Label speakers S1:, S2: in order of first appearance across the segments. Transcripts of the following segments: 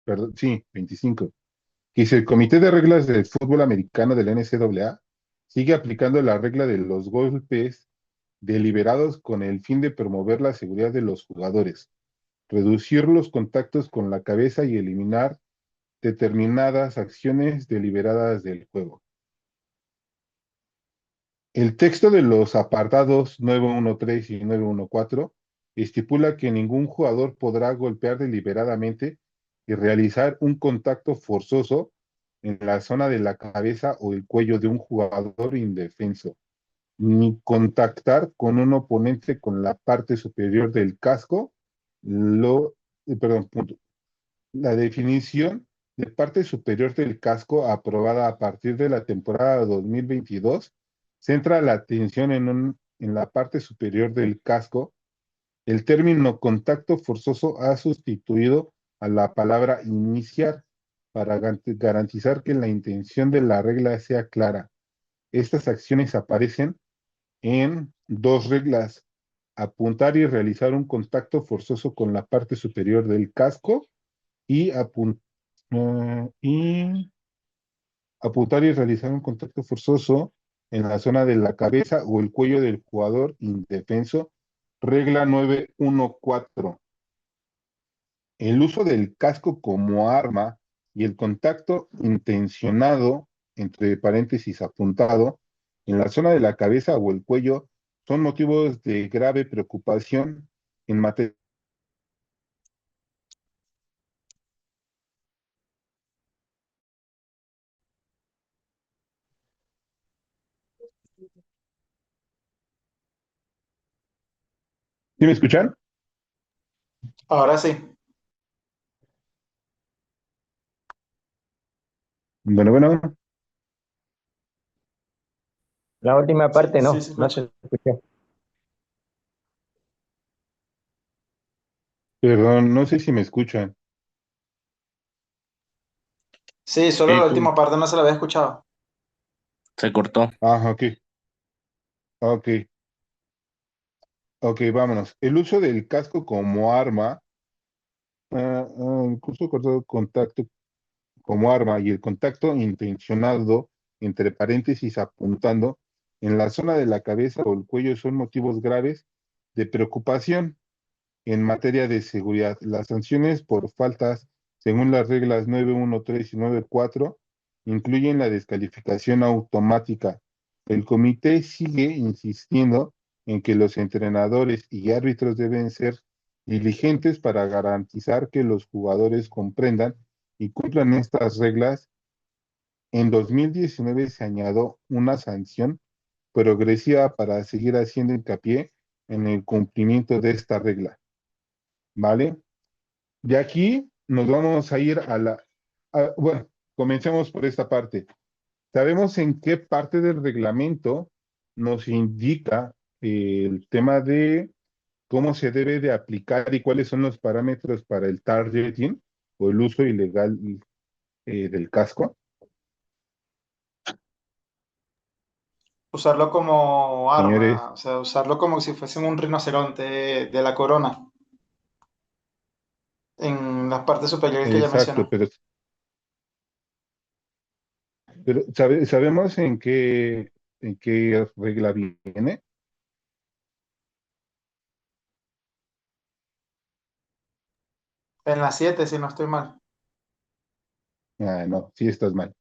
S1: perdón, sí, 25. Que dice, el Comité de Reglas del Fútbol Americano de la NCAA sigue aplicando la regla de los golpes deliberados con el fin de promover la seguridad de los jugadores, reducir los contactos con la cabeza y eliminar determinadas acciones deliberadas del juego. El texto de los apartados 913 y 914 estipula que ningún jugador podrá golpear deliberadamente y realizar un contacto forzoso en la zona de la cabeza o el cuello de un jugador indefenso, ni contactar con un oponente con la parte superior del casco. Punto. La definición de parte superior del casco aprobada a partir de la temporada 2022 centra la atención en la parte superior del casco. El término contacto forzoso ha sustituido a la palabra iniciar para garantizar que la intención de la regla sea clara. Estas acciones aparecen en dos reglas: apuntar y realizar un contacto forzoso con la parte superior del casco y, y apuntar y realizar un contacto forzoso en la zona de la cabeza o el cuello del jugador indefenso. Regla 914. El uso del casco como arma y el contacto intencionado, entre paréntesis apuntado, en la zona de la cabeza o el cuello son motivos de grave preocupación en materia. ¿Sí me escuchan?
S2: Ahora sí.
S1: Bueno, bueno,
S3: La última
S2: Sí,
S3: parte
S2: sí,
S3: no,
S2: se
S3: no
S2: escucha.
S3: se escuchó.
S1: perdón, no sé si me escuchan.
S2: Sí, solo la
S1: Ok,
S2: última parte no se la había escuchado.
S4: Se cortó.
S1: ok, ok, ok, vámonos. El uso del casco como arma, el curso cortado contacto como arma y el contacto intencionado, entre paréntesis apuntando, en la zona de la cabeza o el cuello son motivos graves de preocupación en materia de seguridad. Las sanciones por faltas, según las reglas 913 y 94, incluyen la descalificación automática. El comité sigue insistiendo en que los entrenadores y árbitros deben ser diligentes para garantizar que los jugadores comprendan y cumplan estas reglas. En 2019 se añadió una sanción progresiva para seguir haciendo hincapié en el cumplimiento de esta regla, ¿vale? De aquí nos vamos a ir bueno, comencemos por esta parte. ¿Sabemos en qué parte del reglamento nos indica el tema de cómo se debe de aplicar y cuáles son los parámetros para el targeting o el uso ilegal del casco?
S2: Usarlo como
S1: Señores,
S2: arma, o sea, usarlo como si fuese un rinoceronte de la corona en las partes superiores que ya
S1: exacto,
S2: mencionó.
S1: pero ¿sabemos en qué regla viene?
S2: En las 7, si no estoy mal.
S1: Ah, no, sí estás mal.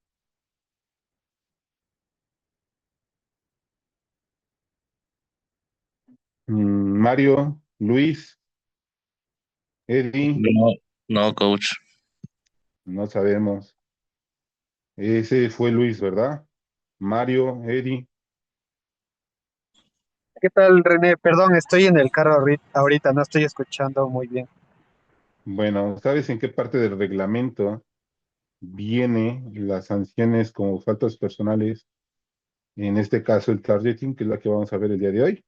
S1: Mario, Luis, Eddie,
S4: No, no, coach.
S1: no sabemos. Ese fue Luis, ¿verdad? Mario, Eddie.
S5: ¿Qué tal, René? Perdón, estoy en el carro ahorita, no estoy escuchando muy bien.
S1: Bueno, ¿sabes en qué parte del reglamento viene las sanciones como faltas personales? En este caso, el targeting, que es la que vamos a ver el día de hoy.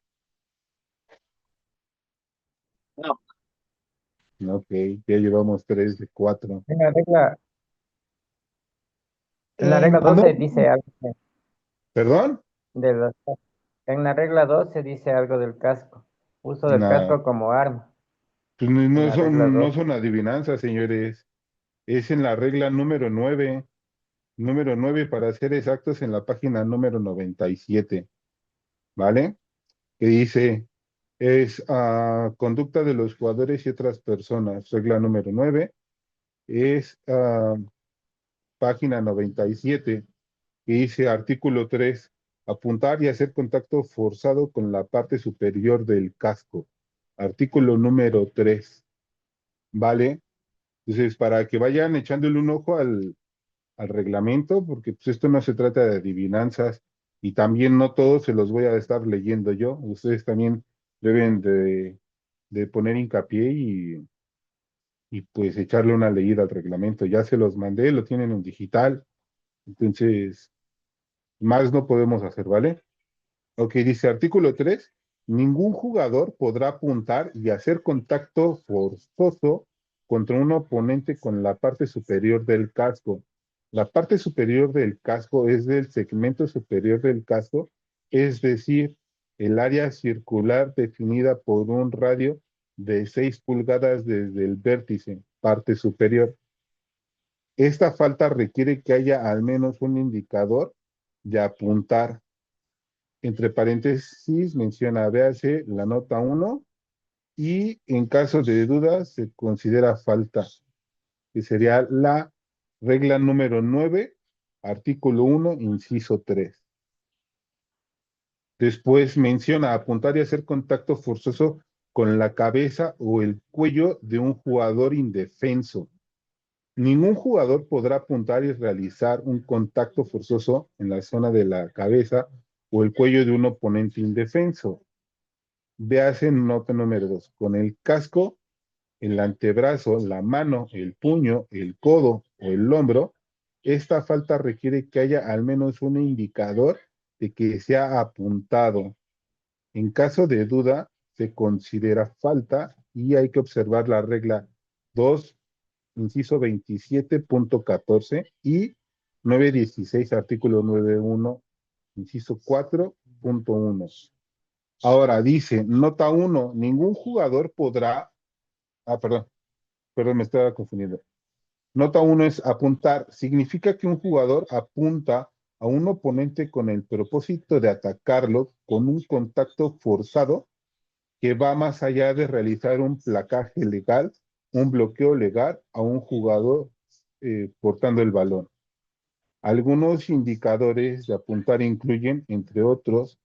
S3: No,
S1: Ok, ya llevamos 3 de 4.
S3: en la regla, en la regla
S1: No,
S3: 12 dice algo
S1: ¿perdón?
S3: de los, en la regla 12 dice algo del casco, uso del
S1: No,
S3: casco como arma,
S1: pues no,
S3: en
S1: no
S3: la regla
S1: son, no
S3: 12.
S1: son adivinanzas, señores. Es en la regla número 9. Número 9 para ser exactos, en la página número 97, ¿vale? Que dice, es conducta de los jugadores y otras personas. Regla número 9 es página 97, que dice artículo 3, apuntar y hacer contacto forzado con la parte superior del casco. Artículo número 3, ¿vale? Entonces, para que vayan echándole un ojo al reglamento, porque pues esto no se trata de adivinanzas y también no todos se los voy a estar leyendo yo. Ustedes también deben de poner hincapié y pues echarle una leída al reglamento. Ya se los mandé, lo tienen en digital, entonces más no podemos hacer, ¿vale? Ok, dice artículo 3, ningún jugador podrá apuntar y hacer contacto forzoso contra un oponente con la parte superior del casco. La parte superior del casco es del segmento superior del casco, es decir, el área circular definida por un radio de 6 pulgadas desde el vértice, parte superior. Esta falta requiere que haya al menos un indicador de apuntar. Entre paréntesis menciona, véase la nota 1 y en caso de duda se considera falta, que sería la regla número 9, artículo 1, inciso 3. Después menciona apuntar y hacer contacto forzoso con la cabeza o el cuello de un jugador indefenso. Ningún jugador podrá apuntar y realizar un contacto forzoso en la zona de la cabeza o el cuello de un oponente indefenso. Véase nota número 2. Con el casco, el antebrazo, la mano, el puño, el codo o el hombro, esta falta requiere que haya al menos un indicador de que se ha apuntado. En caso de duda, se considera falta y hay que observar la regla 2, inciso 27.14 y 916, artículo 91, inciso 4.1. Ahora dice, nota 1, ningún jugador podrá, perdón, me estaba confundiendo. Nota 1 es apuntar, significa que un jugador apunta a un oponente con el propósito de atacarlo con un contacto forzado que va más allá de realizar un placaje legal, un bloqueo legal a un jugador portando el balón. Algunos indicadores de apuntar incluyen, entre otros,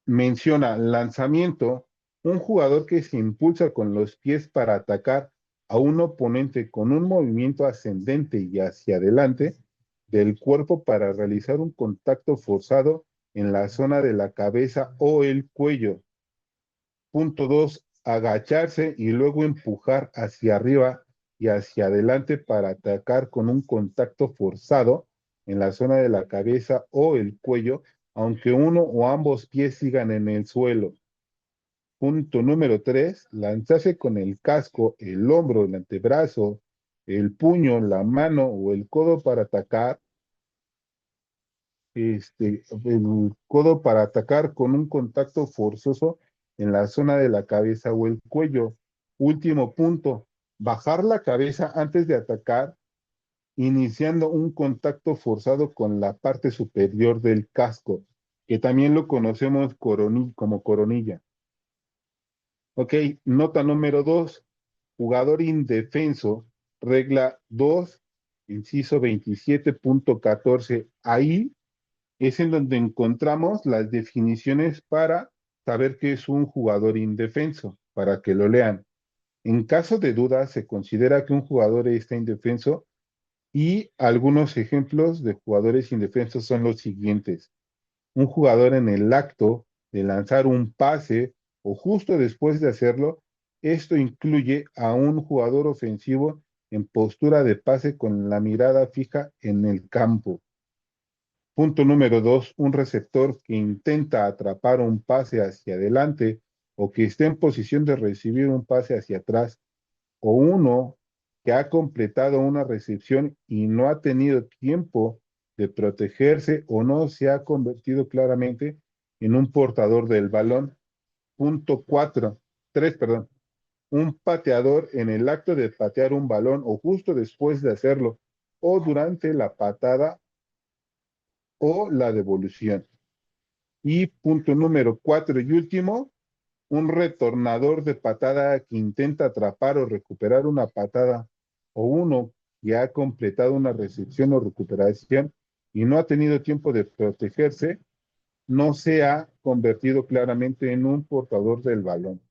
S1: menciona lanzamiento, un jugador que se impulsa con los pies para atacar a un oponente con un movimiento ascendente y hacia adelante del cuerpo para realizar un contacto forzado en la zona de la cabeza o el cuello. Punto 2, agacharse y luego empujar hacia arriba y hacia adelante para atacar con un contacto forzado en la zona de la cabeza o el cuello, aunque uno o ambos pies sigan en el suelo. Punto número 3, lanzarse con el casco, el hombro, el antebrazo, el puño, la mano o el codo para atacar. El codo para atacar con un contacto forzoso en la zona de la cabeza o el cuello. Último punto, bajar la cabeza antes de atacar, iniciando un contacto forzado con la parte superior del casco, que también lo conocemos como coronilla. Ok, nota número 2, jugador indefenso, regla 2, inciso 27.14. Ahí es en donde encontramos las definiciones para saber qué es un jugador indefenso, para que lo lean. En caso de duda, se considera que un jugador está indefenso y algunos ejemplos de jugadores indefensos son los siguientes. Un jugador en el acto de lanzar un pase o justo después de hacerlo, esto incluye a un jugador ofensivo en postura de pase con la mirada fija en el campo. Punto número 2, un receptor que intenta atrapar un pase hacia adelante o que esté en posición de recibir un pase hacia atrás, o uno que ha completado una recepción y no ha tenido tiempo de protegerse o no se ha convertido claramente en un portador del balón. Punto 4, 3, perdón. un pateador en el acto de patear un balón o justo después de hacerlo, o durante la patada o la devolución. Y punto número 4 y último, un retornador de patada que intenta atrapar o recuperar una patada, o uno que ha completado una recepción o recuperación y no ha tenido tiempo de protegerse, no se ha convertido claramente en un portador del balón.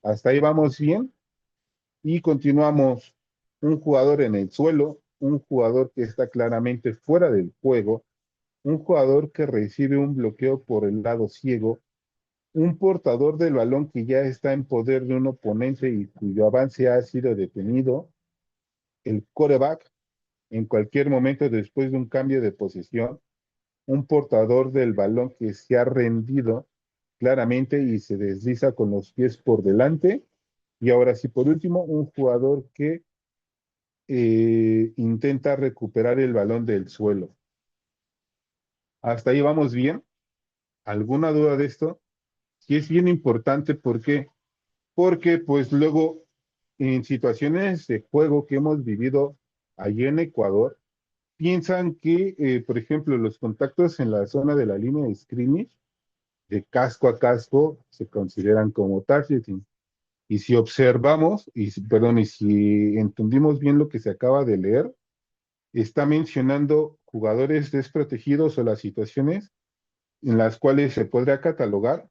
S1: Hasta ahí vamos bien y continuamos. Un jugador en el suelo, un jugador que está claramente fuera del juego, un jugador que recibe un bloqueo por el lado ciego, un portador del balón que ya está en poder de un oponente y cuyo avance ha sido detenido, el quarterback en cualquier momento después de un cambio de posición, un portador del balón que se ha rendido claramente y se desliza con los pies por delante. Y ahora sí, por último, un jugador que intenta recuperar el balón del suelo. Hasta ahí vamos bien. ¿Alguna duda de esto? Sí es bien importante, ¿por qué? Porque pues luego en situaciones de juego que hemos vivido allí en Ecuador, piensan que, por ejemplo, los contactos en la zona de la línea de scrimmage, de casco a casco, se consideran como targeting. Y si observamos, perdón, y si entendimos bien lo que se acaba de leer, está mencionando jugadores desprotegidos o las situaciones en las cuales se podría catalogar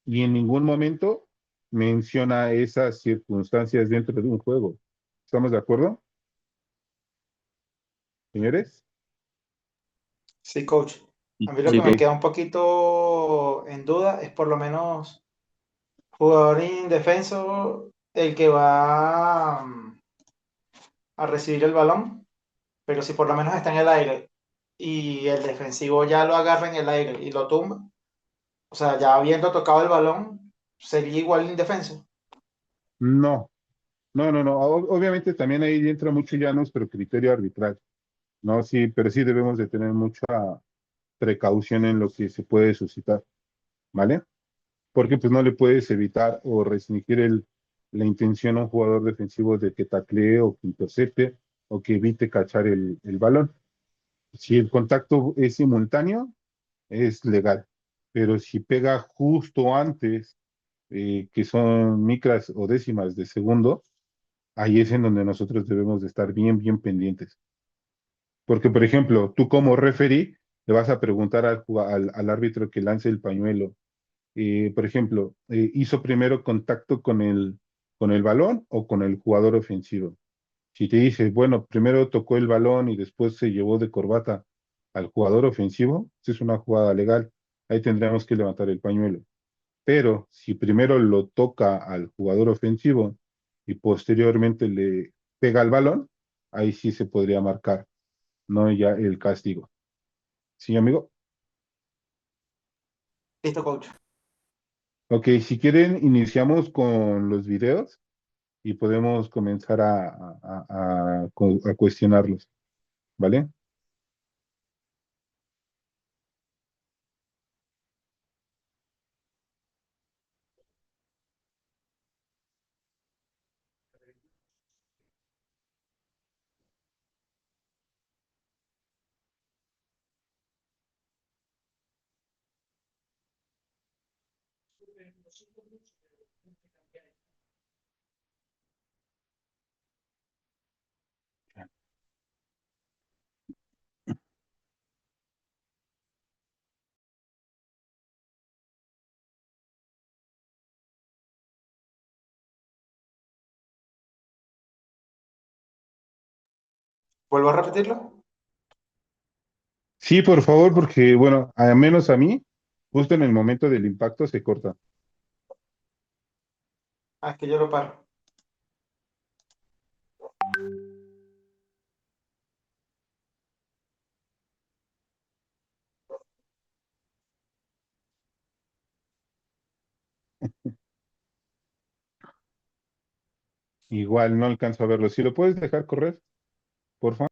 S1: y en ningún momento menciona esas circunstancias dentro de un juego. ¿Estamos de acuerdo, señores?
S2: Sí, coach. A mí lo
S4: Sí,
S2: que me
S1: Ok.
S2: queda un poquito en duda es por lo menos jugador indefenso, el que va a recibir el balón, pero si por lo menos está en el aire y el defensivo ya lo agarra en el aire y lo tumba, o sea, ya habiendo tocado el balón, sería igual indefenso.
S1: No, no. Obviamente también ahí entra mucho ya nuestro criterio arbitral, ¿no? Sí, pero sí debemos de tener mucha precaución en lo que se puede suscitar, ¿vale? Porque pues no le puedes evitar o restringir la intención a un jugador defensivo de que taclee o que intercepte o que evite cachar el balón. Si el contacto es simultáneo, es legal, pero si pega justo antes, que son micras o décimas de segundo, ahí es en donde nosotros debemos de estar bien pendientes. Porque, por ejemplo, tú como referee le vas a preguntar al árbitro que lance el pañuelo, por ejemplo, ¿hizo primero contacto con el balón o con el jugador ofensivo? Si te dice, bueno, primero tocó el balón y después se llevó de corbata al jugador ofensivo, esa es una jugada legal. Ahí tendríamos que levantar el pañuelo. Pero si primero lo toca al jugador ofensivo y posteriormente le pega al balón, ahí sí se podría marcar, no ya el castigo. ¿Sí, amigo?
S2: Listo, coach.
S1: Ok, si quieren, iniciamos con los videos y podemos comenzar a cuestionarlos, ¿vale?
S2: ¿Vuelvo a repetirlo?
S1: Sí, por favor, porque, bueno, al menos a mí, justo en el momento del impacto se corta.
S2: Ah, es que yo lo paro.
S1: Igual no alcanzo a verlo. Si lo puedes dejar correr, por favor.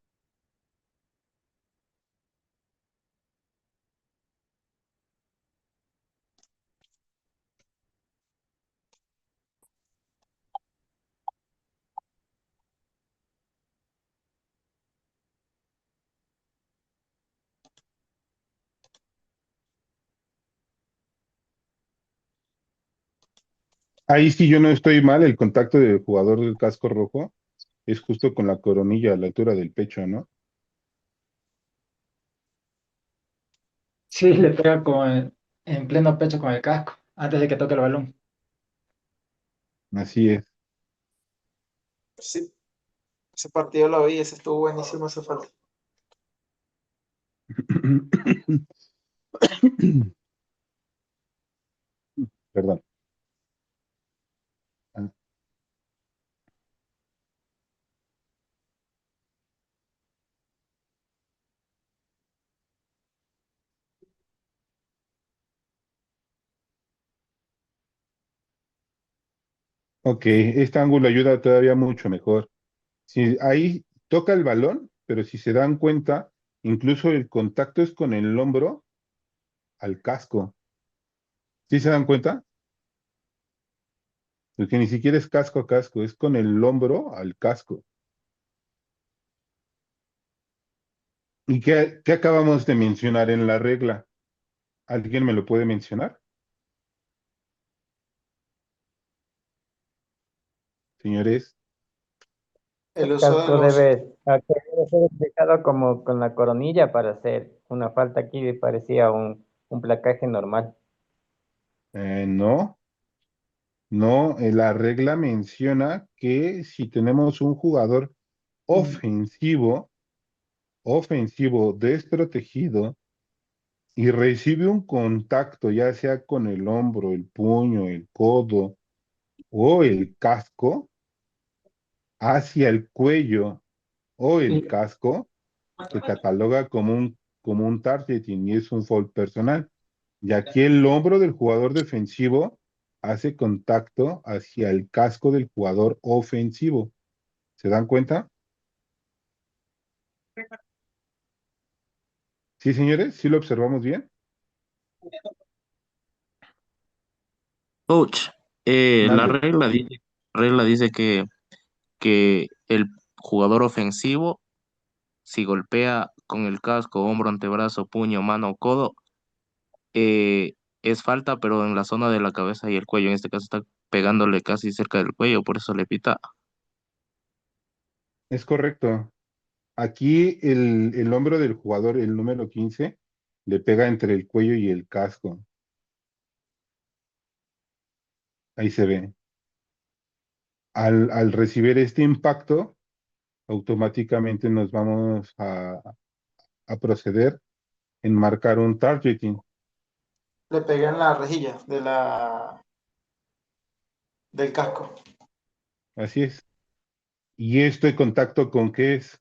S1: Ahí sí yo no estoy mal, el contacto del jugador del casco rojo es justo con la coronilla a la altura del pecho, ¿no?
S6: Sí, le pega como en pleno pecho con el casco, antes de que toque el balón.
S1: Así es.
S2: Sí, ese partido lo vi, ese estuvo buenísimo, ese falta.
S1: Perdón. Ok, este ángulo ayuda todavía mucho mejor. Si ahí toca el balón, pero si se dan cuenta, incluso el contacto es con el hombro al casco. ¿Sí se dan cuenta? Porque ni siquiera es casco a casco, es con el hombro al casco. ¿Y qué acabamos de mencionar en la regla? ¿Alguien me lo puede mencionar, señores?
S2: El
S3: El
S2: uso de
S3: casco
S2: los...
S3: debe ser aplicado como con la coronilla para hacer una falta. Aquí me parecía un placaje normal.
S1: No, no, la regla menciona que si tenemos un jugador ofensivo, desprotegido, y recibe un contacto, ya sea con el hombro, el puño, el codo o el casco, hacia el cuello o el
S6: Y,
S1: casco, se cataloga como un targeting y es un foul personal. Y aquí el hombro del jugador defensivo hace contacto hacia el casco del jugador ofensivo. ¿Se dan cuenta? Sí, señores, sí lo observamos bien.
S4: Coach, la
S1: Mande.
S4: regla dice que el jugador ofensivo, si golpea con el casco, hombro, antebrazo, puño, mano o codo, es falta, pero en la zona de la cabeza y el cuello. En este caso está pegándole casi cerca del cuello, por eso le pita.
S1: Es correcto. Aquí el hombro del jugador, el número 15, le pega entre el cuello y el casco. Ahí se ve. Al recibir este impacto, automáticamente nos vamos a proceder en marcar un targeting.
S2: Le pega en la rejilla del casco,
S1: Así es. ¿Y este contacto con qué es?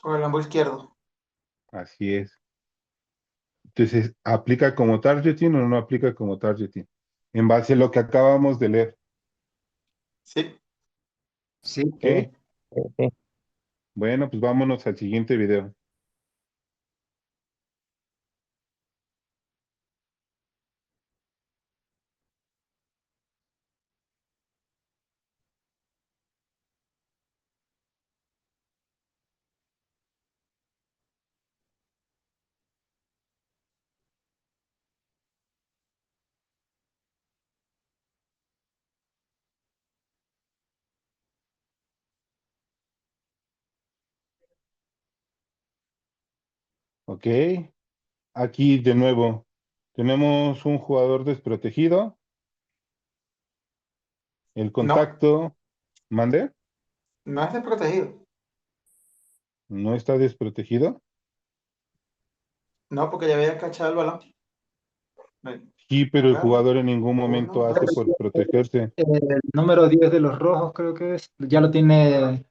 S2: con el hombro izquierdo.
S1: Así es. Entonces, ¿aplica como targeting o no aplica como targeting? En base a lo que acabamos de leer.
S2: Sí,
S6: sí,
S3: Sí,
S1: ¿Ok?
S3: sí.
S1: Bueno, pues vámonos al siguiente video. ¿Ok? Aquí de nuevo tenemos un jugador desprotegido. El
S2: no,
S1: contacto, mande,
S2: no es desprotegido.
S1: no está desprotegido.
S2: No, porque ya había cachado el balón.
S1: Sí, pero el
S2: Agarra.
S1: jugador en ningún
S2: Uno,
S1: momento hace
S2: dos.
S1: por protegerse.
S6: el número 10 de los rojos creo que es, ya lo tiene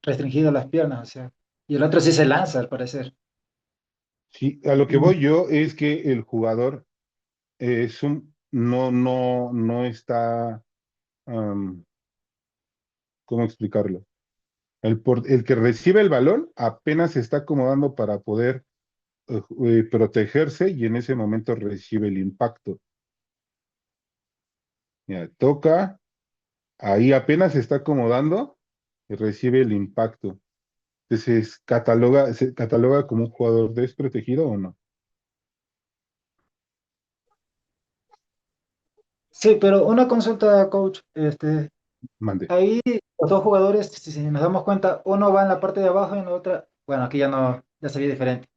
S6: restringido las piernas, o sea. Y el otro sí se lanza, al parecer.
S1: Sí, a lo que voy yo es que el jugador no está, ¿cómo explicarlo? El que recibe el balón apenas se está acomodando para poder protegerse y en ese momento recibe el impacto. Mira, toca, ahí apenas se está acomodando y recibe el impacto. Entonces, ¿se cataloga como un jugador desprotegido o no?
S6: Sí, pero una consulta, coach.
S1: Mande.
S6: Ahí los dos jugadores, si nos damos cuenta, uno va en la parte de abajo y en la otra, bueno, aquí ya no, ya se ve diferente.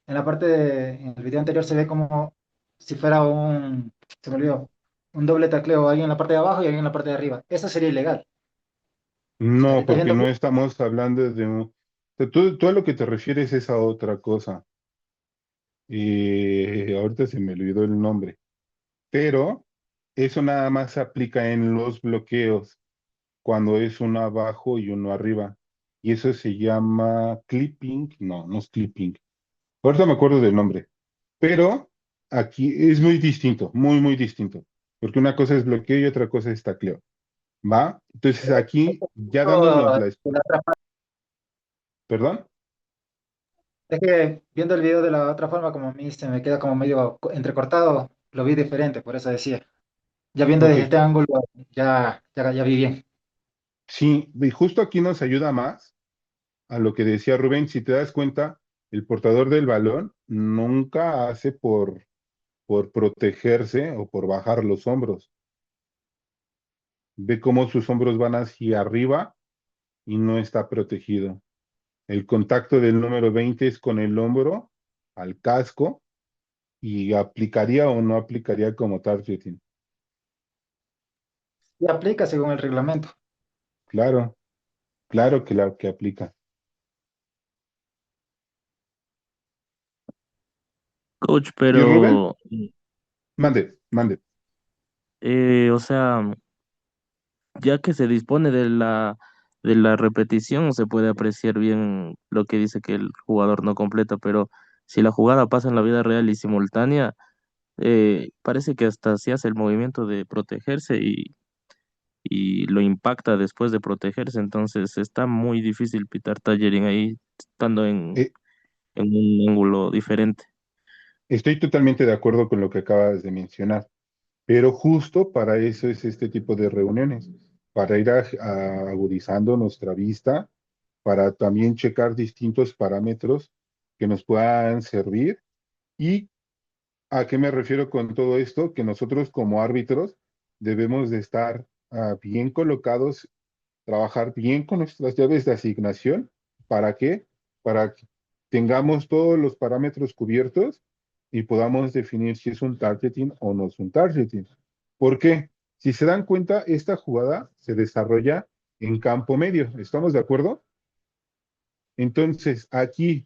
S6: En el video anterior se ve como si fuera se me olvidó, un doble tacleo, alguien en la parte de abajo y alguien en la parte de arriba. Eso sería ilegal.
S1: No,
S6: Ahorita
S1: porque
S6: viendo,
S1: no estamos hablando de un... Tú a lo que te refieres es a otra cosa. Y ahorita se me olvidó el nombre. Pero eso nada más se aplica en los bloqueos, cuando es uno abajo y uno arriba. Y eso se llama clipping. No, no es clipping. Ahorita me acuerdo del nombre. Pero aquí es muy distinto, muy, muy distinto. Porque una cosa es bloqueo y otra cosa es tacleo. ¿Va? Entonces aquí, ya dándonos la... ¿Perdón?
S6: es que viendo el video de la otra forma, como a mí se me queda como medio entrecortado, lo vi diferente, por eso decía. Ya viendo
S1: Ok.
S6: desde este ángulo, ya vi bien.
S1: Sí, y justo aquí nos ayuda más a lo que decía Rubén. Si te das cuenta, el portador del balón nunca hace por protegerse o por bajar los hombros. Ve cómo sus hombros van hacia arriba y no está protegido. El contacto del número 20 es con el hombro al casco y aplicaría o no aplicaría como targeting.
S6: Y aplica según el reglamento.
S1: Claro, claro que la que aplica.
S4: Coach,
S1: ¿Y Rubén?
S4: pero,
S1: Mande, mande.
S4: o sea, ya que se dispone de la repetición, se puede apreciar bien lo que dice que el jugador no completa, pero si la jugada pasa en la vida real y simultánea, parece que hasta se hace el movimiento de protegerse y lo impacta después de protegerse, entonces está muy difícil pitar tallering ahí estando
S1: Eh,
S4: en un ángulo diferente.
S1: Estoy totalmente de acuerdo con lo que acabas de mencionar. Pero justo para eso es este tipo de reuniones, para ir agudizando nuestra vista, para también checar distintos parámetros que nos puedan servir. ¿Y a qué me refiero con todo esto? Que nosotros como árbitros debemos de estar bien colocados, trabajar bien con nuestras llaves de asignación. ¿Para qué? Para que tengamos todos los parámetros cubiertos y podamos definir si es un targeting o no es un targeting. ¿Por qué? Si se dan cuenta, esta jugada se desarrolla en campo medio. ¿Estamos de acuerdo? Entonces, aquí,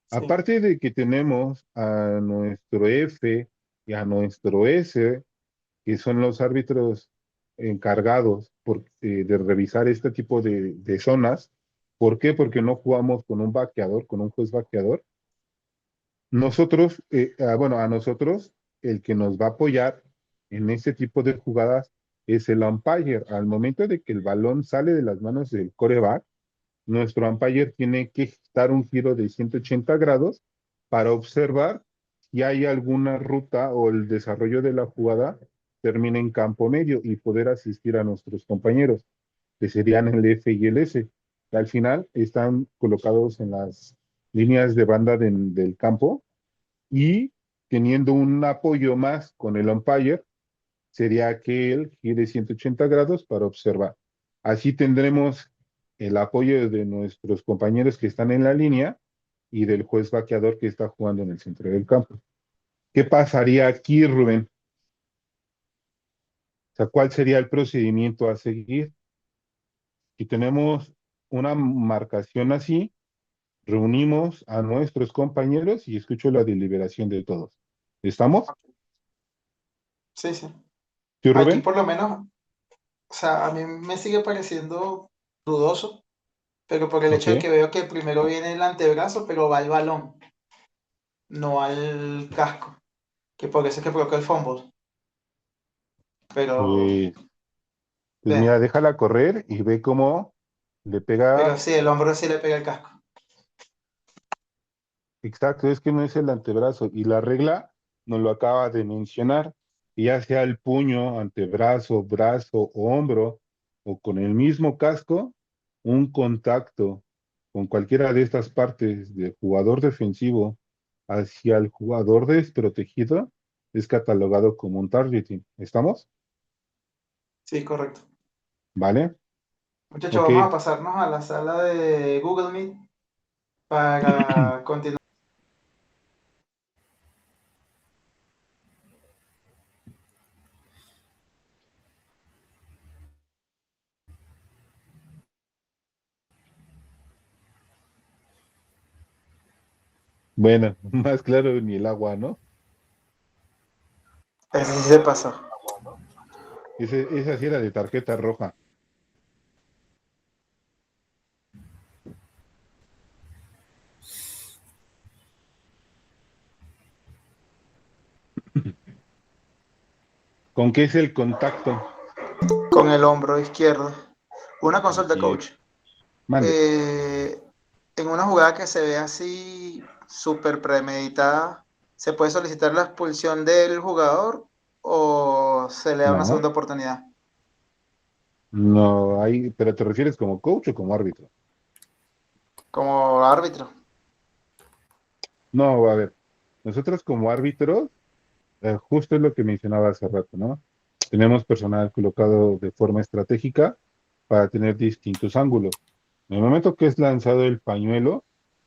S2: Sí.
S1: aparte de que tenemos a nuestro F y a nuestro S, que son los árbitros encargados de revisar este tipo de zonas. ¿Por qué? Porque no jugamos con un vaqueador, con un juez vaqueador. Nosotros, bueno, a nosotros, el que nos va a apoyar en este tipo de jugadas es el umpire. Al momento de que el balón sale de las manos del coreback, nuestro umpire tiene que dar un giro de 180 grados para observar si hay alguna ruta o el desarrollo de la jugada termina en campo medio y poder asistir a nuestros compañeros, que serían el F y el S, que al final están colocados en las líneas de banda del campo y teniendo un apoyo más con el umpire, sería que él gire 180 grados para observar. Así tendremos el apoyo de nuestros compañeros que están en la línea y del juez vaqueador que está jugando en el centro del campo. ¿Qué pasaría aquí, Rubén? O sea, ¿cuál sería el procedimiento a seguir? Si tenemos una marcación así, reunimos a nuestros compañeros y escucho la deliberación de todos. ¿Estamos?
S2: Sí, sí.
S1: ¿Sí,
S2: Aquí
S1: Rubén?
S2: por lo menos, o sea, a mí me sigue pareciendo dudoso, pero por el
S1: Ok.
S2: hecho de que veo que primero viene el antebrazo, pero va al balón, no al casco, que por eso es que provoca el fumble. Pero,
S1: Pues, pues
S2: ve,
S1: mira, déjala correr y ve cómo le
S2: pero
S1: pega.
S2: sí, el hombro sí le pega el casco.
S1: Exacto, es que no es el antebrazo y la regla nos lo acaba de mencionar, que ya sea el puño, antebrazo, brazo o hombro o con el mismo casco, un contacto con cualquiera de estas partes del jugador defensivo hacia el jugador desprotegido es catalogado como un targeting. ¿Estamos?
S2: Sí, correcto.
S1: ¿vale?
S2: Muchachos,
S1: Ok,
S2: vamos a pasarnos a la sala de Google Meet para continuar.
S1: bueno, más claro ni el agua, ¿no?
S2: Ese sí se pasó.
S1: Esa sí era de tarjeta roja. ¿Con qué es el contacto?
S2: Con el hombro izquierdo. Una consulta,
S1: Así es.
S2: coach.
S1: Mande.
S2: Eh, en una jugada que se ve así súper premeditada, ¿se puede solicitar la expulsión del jugador o se le da una
S1: No,
S2: segunda oportunidad?
S1: no hay, pero ¿te refieres como coach o como árbitro?
S2: Como árbitro.
S1: No, a ver, nosotros como árbitros, justo es lo que mencionaba hace rato, ¿no? Tenemos personal colocado de forma estratégica para tener distintos ángulos. En el momento que es lanzado el pañuelo,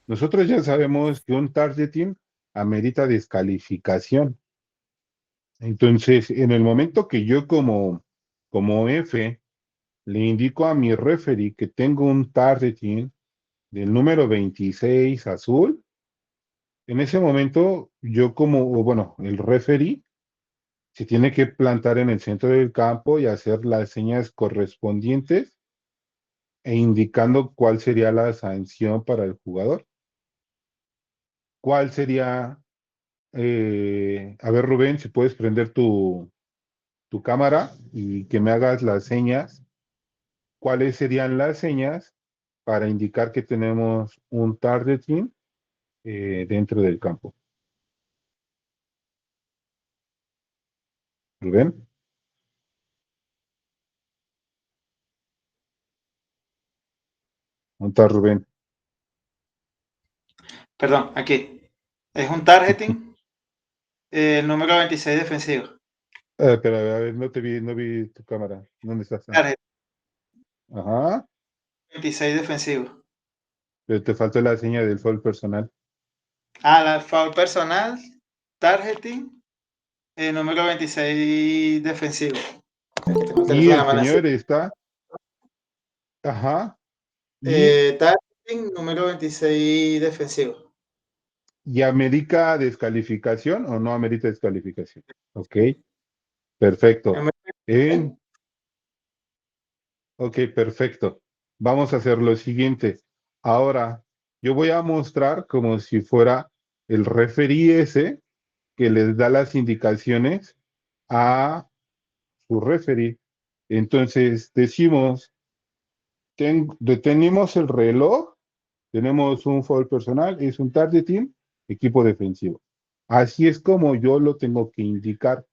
S1: nosotros ya sabemos que un targeting amerita descalificación. Entonces, en el momento que yo como F le indico a mi referee que tengo un targeting del número 26 azul, en ese momento yo o bueno, el referee se tiene que plantar en el centro del campo y hacer las señas correspondientes e indicando cuál sería la sanción para el jugador. ¿Cuál sería? A ver, Rubén, si puedes prender tu cámara y que me hagas las señas. ¿Cuáles serían las señas para indicar que tenemos un targeting dentro del campo? Rubén, ¿dónde está Rubén?
S2: Perdón, aquí. Es un targeting, el número 26 defensivo.
S1: Pero a ver, no vi tu cámara. ¿Dónde estás?
S2: Target
S1: Ajá,
S2: 26 defensivo.
S1: pero te faltó la seña del foul personal.
S2: La foul personal, targeting, número 26 defensivo. Aquí tengo el
S1: Y
S2: teléfono en la
S1: el
S2: mano así.
S1: señor está, ajá, y,
S2: Targeting, número 26 defensivo.
S1: y amerita descalificación o no amerita descalificación. Ok, perfecto. En, ok, perfecto. Vamos a hacer lo siguiente. Ahora, yo voy a mostrar como si fuera el referee ese que les da las indicaciones a su referee. Entonces, decimos, detenemos el reloj, tenemos un foul personal, es un targeting, equipo defensivo. Así es como yo lo tengo que indicar.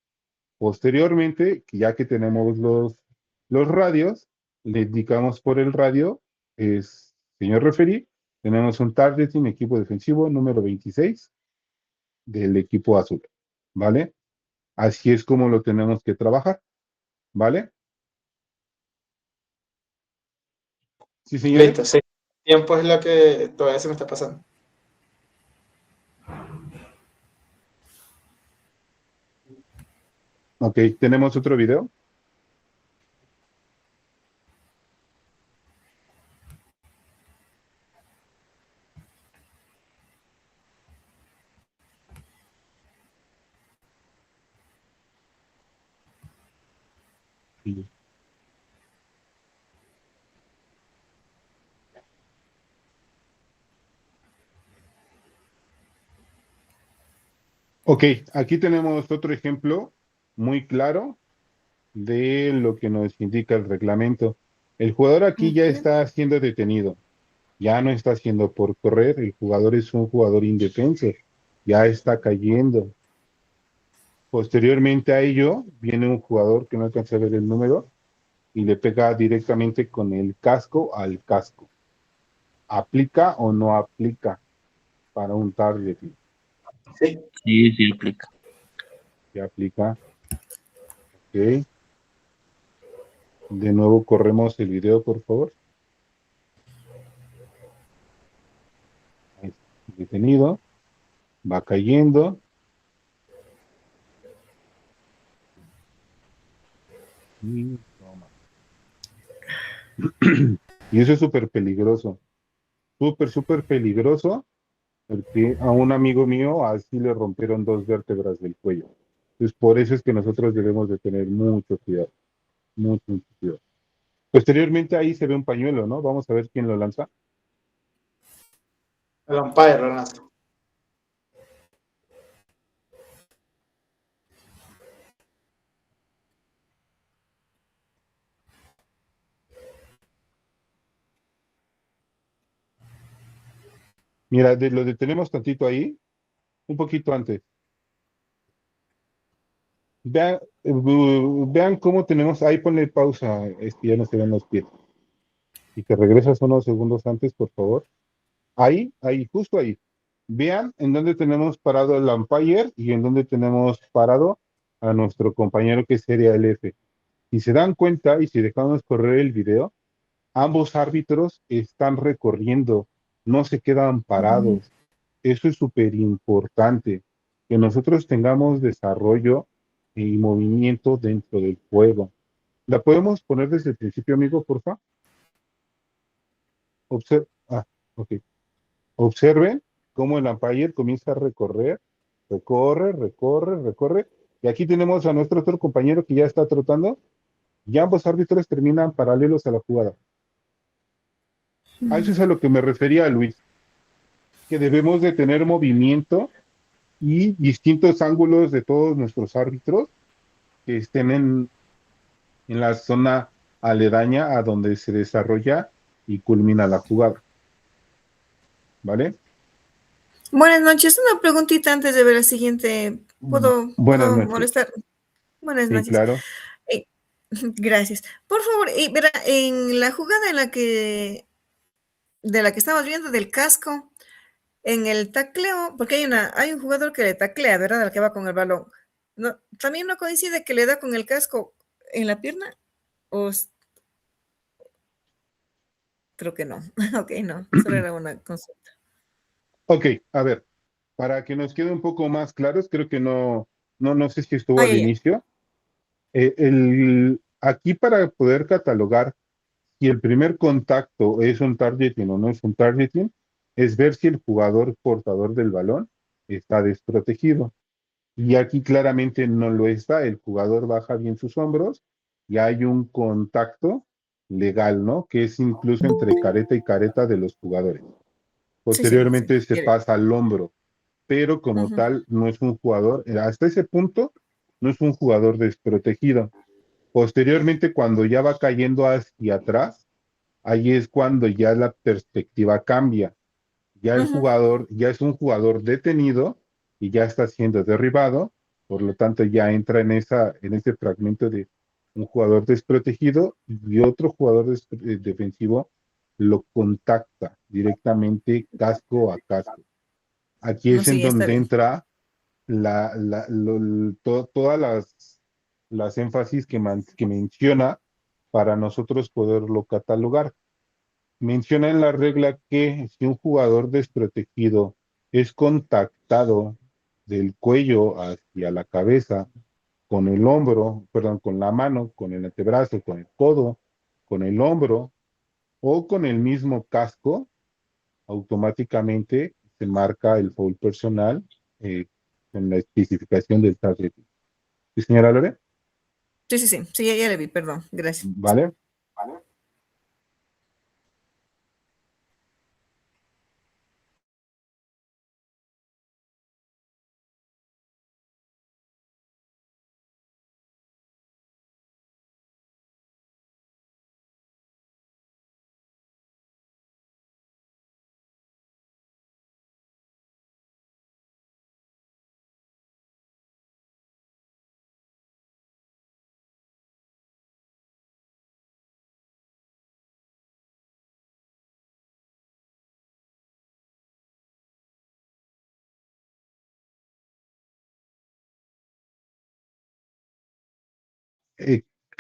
S1: Posteriormente, ya que tenemos los radios, le indicamos por el radio, señor referee, tenemos un targeting, equipo defensivo número 26 del equipo azul, ¿vale? Así es como lo tenemos que trabajar, ¿vale? Sí,
S2: Listo,
S1: señores.
S2: sí. Tiempo es lo que todavía se me está pasando.
S1: Ok, tenemos otro video. Ok, aquí tenemos otro ejemplo muy claro de lo que nos indica el reglamento. El jugador aquí ya está siendo detenido, ya no está haciendo por correr, el jugador es un jugador indefenso, ya está cayendo. Posteriormente a ello, viene un jugador que no alcanza a ver el número y le pega directamente con el casco al casco. ¿Aplica o no aplica para un target?
S2: Sí.
S4: Sí, sí aplica.
S1: ¿Qué aplica? Ok. De nuevo corremos el video, por favor. Ahí está, detenido, va cayendo. Y toma. Y eso es súper peligroso, súper peligroso, porque a un amigo mío así le rompieron 2 vértebras del cuello. Entonces, por eso es que nosotros debemos de tener mucho cuidado, mucho cuidado. Posteriormente ahí se ve un pañuelo, ¿no? Vamos a ver quién lo lanza.
S2: El umpire lo lanza.
S1: Mira, lo detenemos tantito ahí, un poquito antes. Vean, vean cómo tenemos, ahí ponle pausa, es que ya no se ven los pies. Y te regresas unos segundos antes, por favor. Ahí, justo ahí. Vean en dónde tenemos parado el umpire y en dónde tenemos parado a nuestro compañero que sería el F. Si se dan cuenta y si dejamos correr el video, ambos árbitros están recorriendo, no se quedan parados. Eso es súper importante, que nosotros tengamos desarrollo y movimiento dentro del juego. ¿La podemos poner desde el principio, amigo, porfa? Ok. Observen cómo el umpire comienza a recorrer, recorre. Y aquí tenemos a nuestro otro compañero que ya está trotando y ambos árbitros terminan paralelos a la jugada. A eso es a lo que me refería Luis, que debemos de tener movimiento y distintos ángulos de todos nuestros árbitros que estén en la zona aledaña a donde se desarrolla y culmina la jugada. ¿Vale?
S7: Buenas noches. Una preguntita antes de ver el siguiente.
S1: Buenas
S7: ¿Puedo
S1: noches.
S7: molestar? Buenas
S1: Sí,
S7: noches.
S1: claro.
S7: Eh, gracias. Por favor, verá, en la jugada de la que estamos viendo del casco, en el tacleo, porque hay un jugador que le taclea, ¿verdad? Al que va con el balón. No, ¿también no coincide que le da con el casco en la pierna? O creo que no. Ok, no. Solo era una consulta.
S1: Ok, a ver, para que nos quede un poco más claros, creo que no sé si estuvo
S7: Ah,
S1: al
S7: ya, ya.
S1: inicio. Aquí para poder catalogar si el primer contacto es un targeting o no es un targeting, es ver si el jugador portador del balón está desprotegido. Y aquí claramente no lo está, el jugador baja bien sus hombros y hay un contacto legal, ¿no? Que es incluso entre careta y careta de los jugadores.
S7: Sí, sí, sí.
S1: Posteriormente se
S7: Ya vi.
S1: pasa al hombro, pero como
S7: Ujú.
S1: tal no es un jugador, hasta ese punto no es un jugador desprotegido. Posteriormente, cuando ya va cayendo hacia atrás, ahí es cuando ya la perspectiva cambia. Ya el
S7: Ujú.
S1: jugador ya es un jugador detenido y ya está siendo derribado, por lo tanto ya entra en ese fragmento de un jugador desprotegido y otro jugador defensivo lo contacta directamente casco a casco. Aquí
S7: No,
S1: es en
S7: sí, está
S1: donde
S7: bien.
S1: entra todas las énfasis que menciona para nosotros poderlo catalogar. Menciona en la regla que si un jugador desprotegido es contactado del cuello hacia la cabeza con el hombro, perdón, con la mano, con el antebrazo, con el codo, con el hombro o con el mismo casco, automáticamente se marca el foul personal eh, en la especificación del target. ¿Sí, señora Lore?
S7: Sí, sí, sí. Sí, ya le vi, perdón. Gracias.
S1: ¿Vale?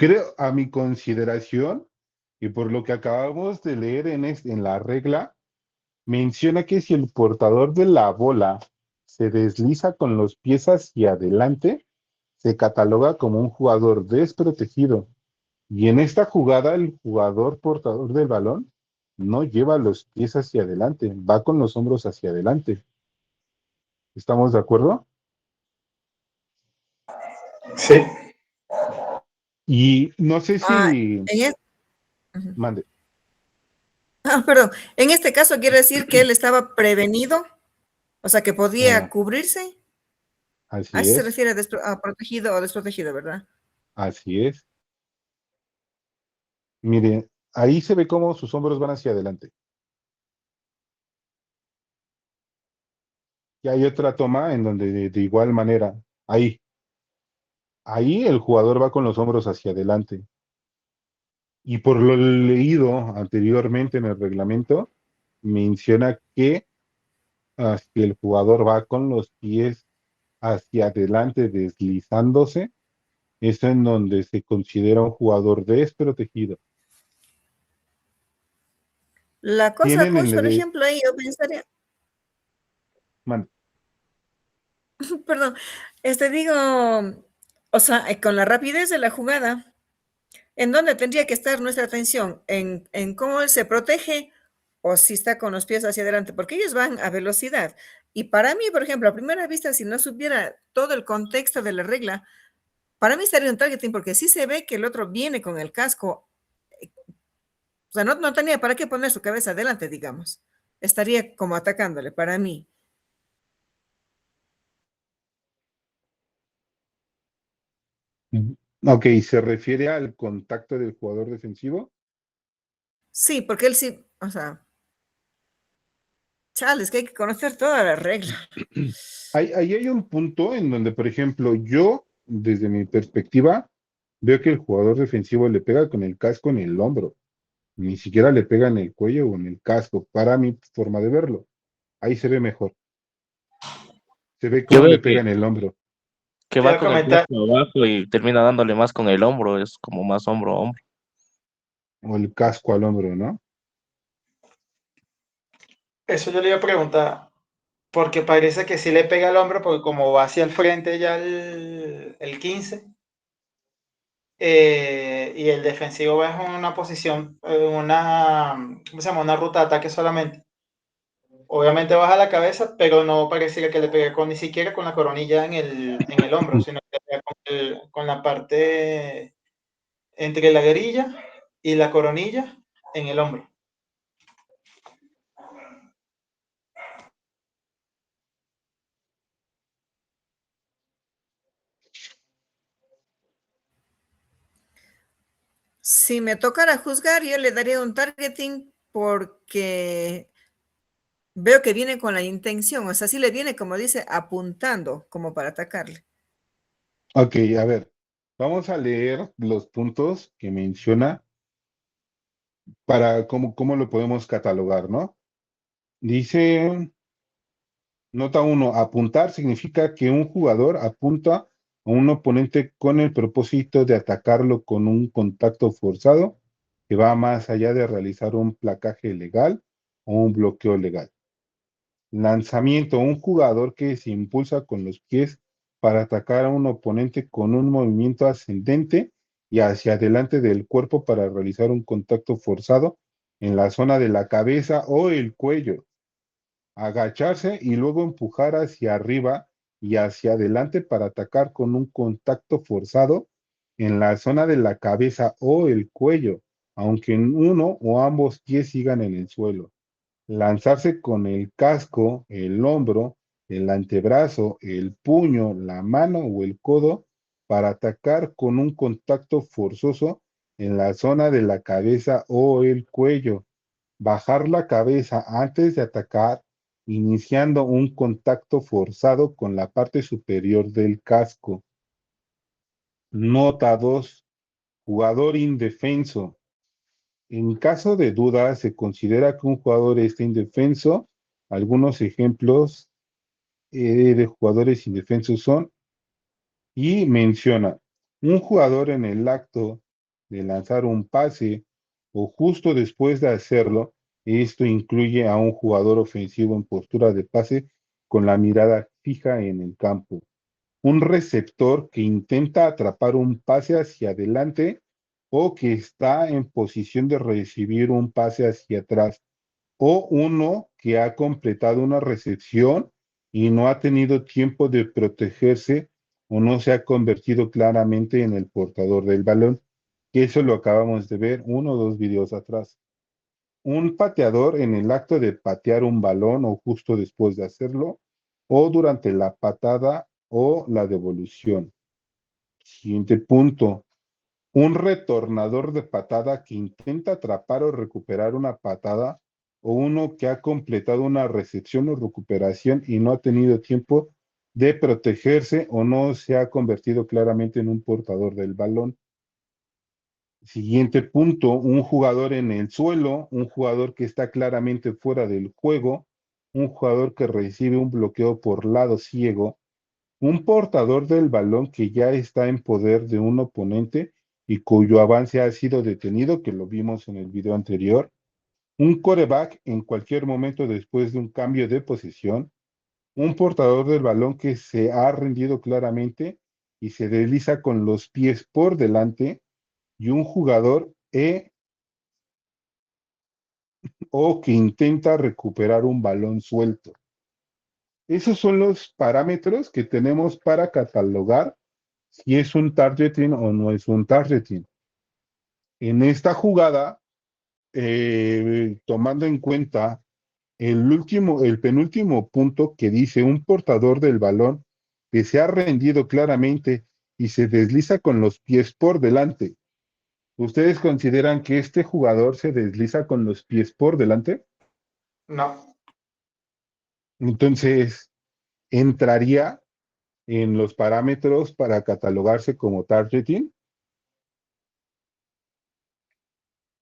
S1: Creo, a mi consideración, y por lo que acabamos de leer en la regla, menciona que si el portador de la bola se desliza con los pies hacia adelante, se cataloga como un jugador desprotegido. Y en esta jugada, el jugador portador del balón no lleva los pies hacia adelante, va con los hombros hacia adelante. ¿Estamos de acuerdo?
S2: Sí.
S1: Y no sé
S7: Ah,
S1: si...
S7: Ujú.
S1: Mande.
S7: Perdón. En este caso quiere decir que él estaba prevenido, o sea, que podía cubrirse. A
S1: Así
S7: eso se
S1: es,
S7: refiere a protegido o desprotegido, ¿verdad?
S1: así es. Mire, ahí se ve cómo sus hombros van hacia adelante. Y hay otra toma en donde de igual manera, ahí el jugador va con los hombros hacia adelante. Y por lo leído anteriormente en el reglamento, menciona que si el jugador va con los pies hacia adelante deslizándose, es en donde se considera un jugador desprotegido.
S7: La cosa,
S1: Tienen
S7: coach,
S1: en
S7: por
S1: el...
S7: ejemplo, ahí yo pensaría, perdón, digo, o sea, con la rapidez de la jugada, ¿en dónde tendría que estar nuestra atención? ¿En cómo él se protege o si está con los pies hacia adelante? Porque ellos van a velocidad. Y para mí, por ejemplo, a primera vista, si no supiera todo el contexto de la regla, para mí estaría un targeting porque sí se ve que el otro viene con el casco. O sea, no tenía para qué poner su cabeza adelante, digamos. Estaría como atacándole, para mí.
S1: Ok, ¿se refiere al contacto del jugador defensivo?
S7: Sí, porque él sí, o sea, chales, que hay que conocer toda la regla.
S1: Ahí hay un punto en donde, por ejemplo, yo, desde mi perspectiva, veo que el jugador defensivo le pega con el casco en el hombro, ni siquiera le pega en el cuello o en el casco, para mi forma de verlo. Ahí se ve mejor, se ve
S4: Yo
S1: cómo
S4: veo
S1: le pega en el hombro,
S4: que
S2: Te
S4: va
S2: iba a
S4: con el
S2: comentar,
S4: brazo abajo y termina dándole más con el hombro, es como más hombro a hombro.
S1: o el casco al hombro, ¿no?
S2: eso yo le iba a preguntar, porque parece que sí le pega al hombro, porque como va hacia el frente ya el 15, y el defensivo va en una posición, ¿cómo se llama? Una ruta de ataque solamente. Obviamente baja la cabeza, pero no pareciera que le pegue ni siquiera con la coronilla en el hombro, sino que le pega con la parte entre la guerilla y la coronilla en el hombro.
S7: Si me tocara juzgar, yo le daría un targeting porque veo que viene con la intención, o sea, sí le viene, como dice, apuntando como para atacarle.
S1: Ok, a ver, vamos a leer los puntos que menciona para cómo lo podemos catalogar, ¿no? Dice, nota 1, apuntar significa que un jugador apunta a un oponente con el propósito de atacarlo con un contacto forzado que va más allá de realizar un placaje legal o un bloqueo legal. Lanzamiento, un jugador que se impulsa con los pies para atacar a un oponente con un movimiento ascendente y hacia adelante del cuerpo para realizar un contacto forzado en la zona de la cabeza o el cuello. Agacharse y luego empujar hacia arriba y hacia adelante para atacar con un contacto forzado en la zona de la cabeza o el cuello, aunque uno o ambos pies sigan en el suelo. Lanzarse con el casco, el hombro, el antebrazo, el puño, la mano o el codo para atacar con un contacto forzoso en la zona de la cabeza o el cuello. Bajar la cabeza antes de atacar, iniciando un contacto forzado con la parte superior del casco. Nota 2. Jugador indefenso. En caso de duda, se considera que un jugador está indefenso. Algunos ejemplos de jugadores indefensos son, y menciona, un jugador en el acto de lanzar un pase o justo después de hacerlo, esto incluye a un jugador ofensivo en postura de pase con la mirada fija en el campo. Un receptor que intenta atrapar un pase hacia adelante o que está en posición de recibir un pase hacia atrás, o uno que ha completado una recepción y no ha tenido tiempo de protegerse o no se ha convertido claramente en el portador del balón, que eso lo acabamos de ver 1 o 2 videos atrás. Un pateador en el acto de patear un balón o justo después de hacerlo, o durante la patada o la devolución. Siguiente punto. Un retornador de patada que intenta atrapar o recuperar una patada, o uno que ha completado una recepción o recuperación y no ha tenido tiempo de protegerse o no se ha convertido claramente en un portador del balón. Siguiente punto, un jugador en el suelo, un jugador que está claramente fuera del juego, un jugador que recibe un bloqueo por lado ciego, un portador del balón que ya está en poder de un oponente y cuyo avance ha sido detenido, que lo vimos en el video anterior, un quarterback en cualquier momento después de un cambio de posición, un portador del balón que se ha rendido claramente y se desliza con los pies por delante, y un jugador o que intenta recuperar un balón suelto. Esos son los parámetros que tenemos para catalogar si es un targeting o no es un targeting. En esta jugada, tomando en cuenta el penúltimo punto que dice un portador del balón que se ha rendido claramente y se desliza con los pies por delante. ¿Ustedes consideran que este jugador se desliza con los pies por delante?
S2: No.
S1: Entonces, ¿entraría en los parámetros para catalogarse como targeting?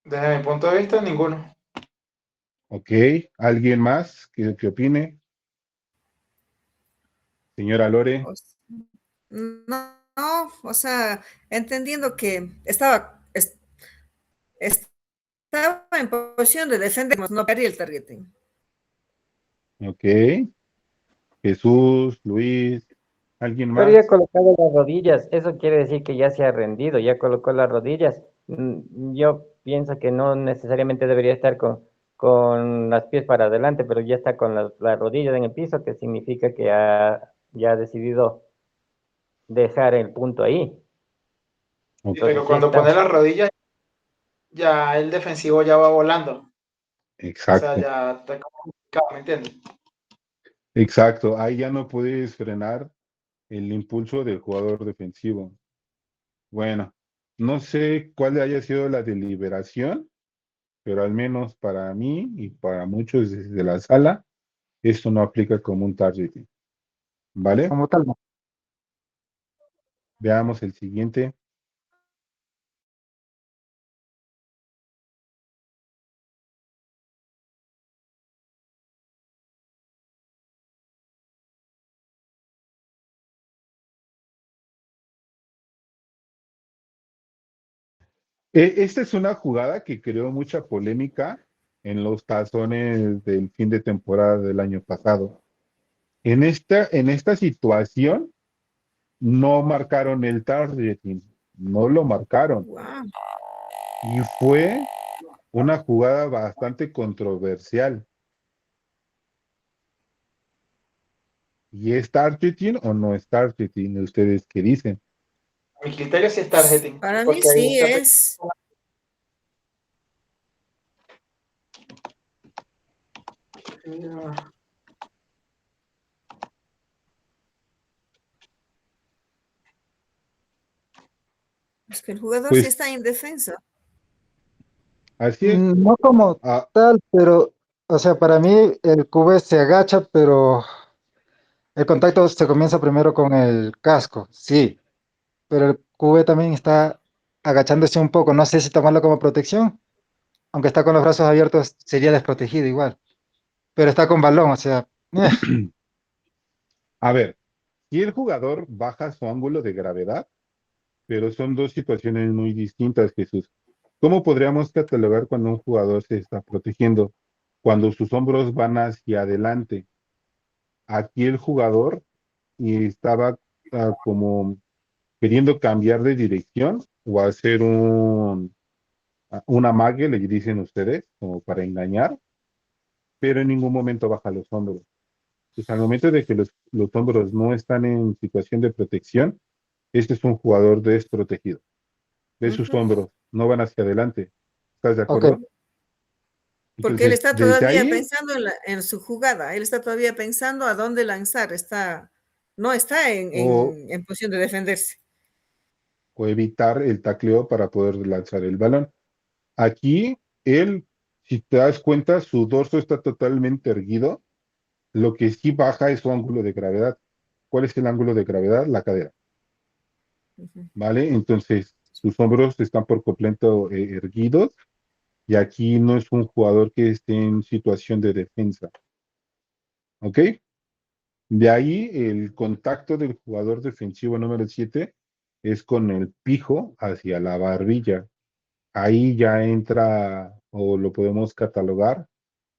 S2: Desde mi punto de vista, ninguno.
S1: Ok, ¿alguien más que opine? Señora Lore.
S7: O s- no, o sea, entendiendo que estaba en posición de defender, no haría el targeting.
S1: Ok, Jesús, Luis, ¿alguien
S3: Pero ya ha
S1: más?
S3: colocado las rodillas, eso quiere decir que ya se ha rendido, ya colocó las rodillas. Yo pienso que no necesariamente debería estar con las pies para adelante, pero ya está con las rodillas en el piso, que significa que ya ha decidido dejar el punto ahí.
S1: Ok,
S3: Entonces
S2: Pero
S3: sí
S2: cuando
S3: está.
S2: pone las rodillas, ya el defensivo ya va volando. O sea,
S1: exacto,
S2: ya está complicado, ¿me entiendes?
S1: exacto. Ahí ya no puedes frenar el impulso del jugador defensivo. Bueno, no sé cuál haya sido la deliberación, pero al menos para mí y para muchos desde la sala, esto no aplica como un targeting. ¿Vale?
S6: Como tal, no.
S1: Veamos el siguiente. Esta es una jugada que creó mucha polémica en los tazones del fin de temporada del año pasado. En esta situación no marcaron el targeting, no lo marcaron.
S7: Wow.
S1: Y fue una jugada bastante controversial. ¿Y es targeting o no es targeting? ¿Ustedes qué dicen?
S2: Mi criterio sí es targeting,
S7: Para mí
S2: porque ahí
S7: sí
S2: está
S7: es. Es que el jugador sí
S1: Pues
S7: está indefenso.
S1: así es.
S6: No como
S1: Ah,
S6: tal, pero, o sea, para mí el QB se agacha, pero el contacto se comienza primero con el casco, sí, pero el QB también está agachándose un poco. No sé si tomarlo como protección, aunque está con los brazos abiertos, sería desprotegido igual, pero está con balón, o sea,
S1: a ver, si el jugador baja su ángulo de gravedad, pero son dos situaciones muy distintas, Jesús. ¿Cómo podríamos catalogar cuando un jugador se está protegiendo? Cuando sus hombros van hacia adelante. Aquí el jugador estaba como queriendo cambiar de dirección o hacer un amague, le dicen ustedes, como para engañar, pero en ningún momento baja los hombros. Pues al momento de que los hombros no están en situación de protección, este es un jugador desprotegido. De sus
S7: Ujú.
S1: hombros, no van hacia adelante. ¿Estás de
S5: Ok,
S1: acuerdo?
S7: Porque él
S1: Entonces,
S7: está
S1: desde
S7: todavía
S1: ahí,
S7: pensando en su jugada, él está todavía pensando a dónde lanzar, no está
S1: o,
S7: en posición de defenderse.
S1: o evitar el tacleo para poder lanzar el balón. Aquí, él, si te das cuenta, su dorso está totalmente erguido. Lo que sí baja es su ángulo de gravedad. ¿Cuál es el ángulo de gravedad? La cadera,
S7: Ujú.
S1: ¿vale? Entonces, sus hombros están por completo erguidos y aquí no es un jugador que esté en situación de defensa, ¿ok? De ahí el contacto del jugador defensivo número 7 es con el pijo hacia la barbilla. Ahí ya entra o lo podemos catalogar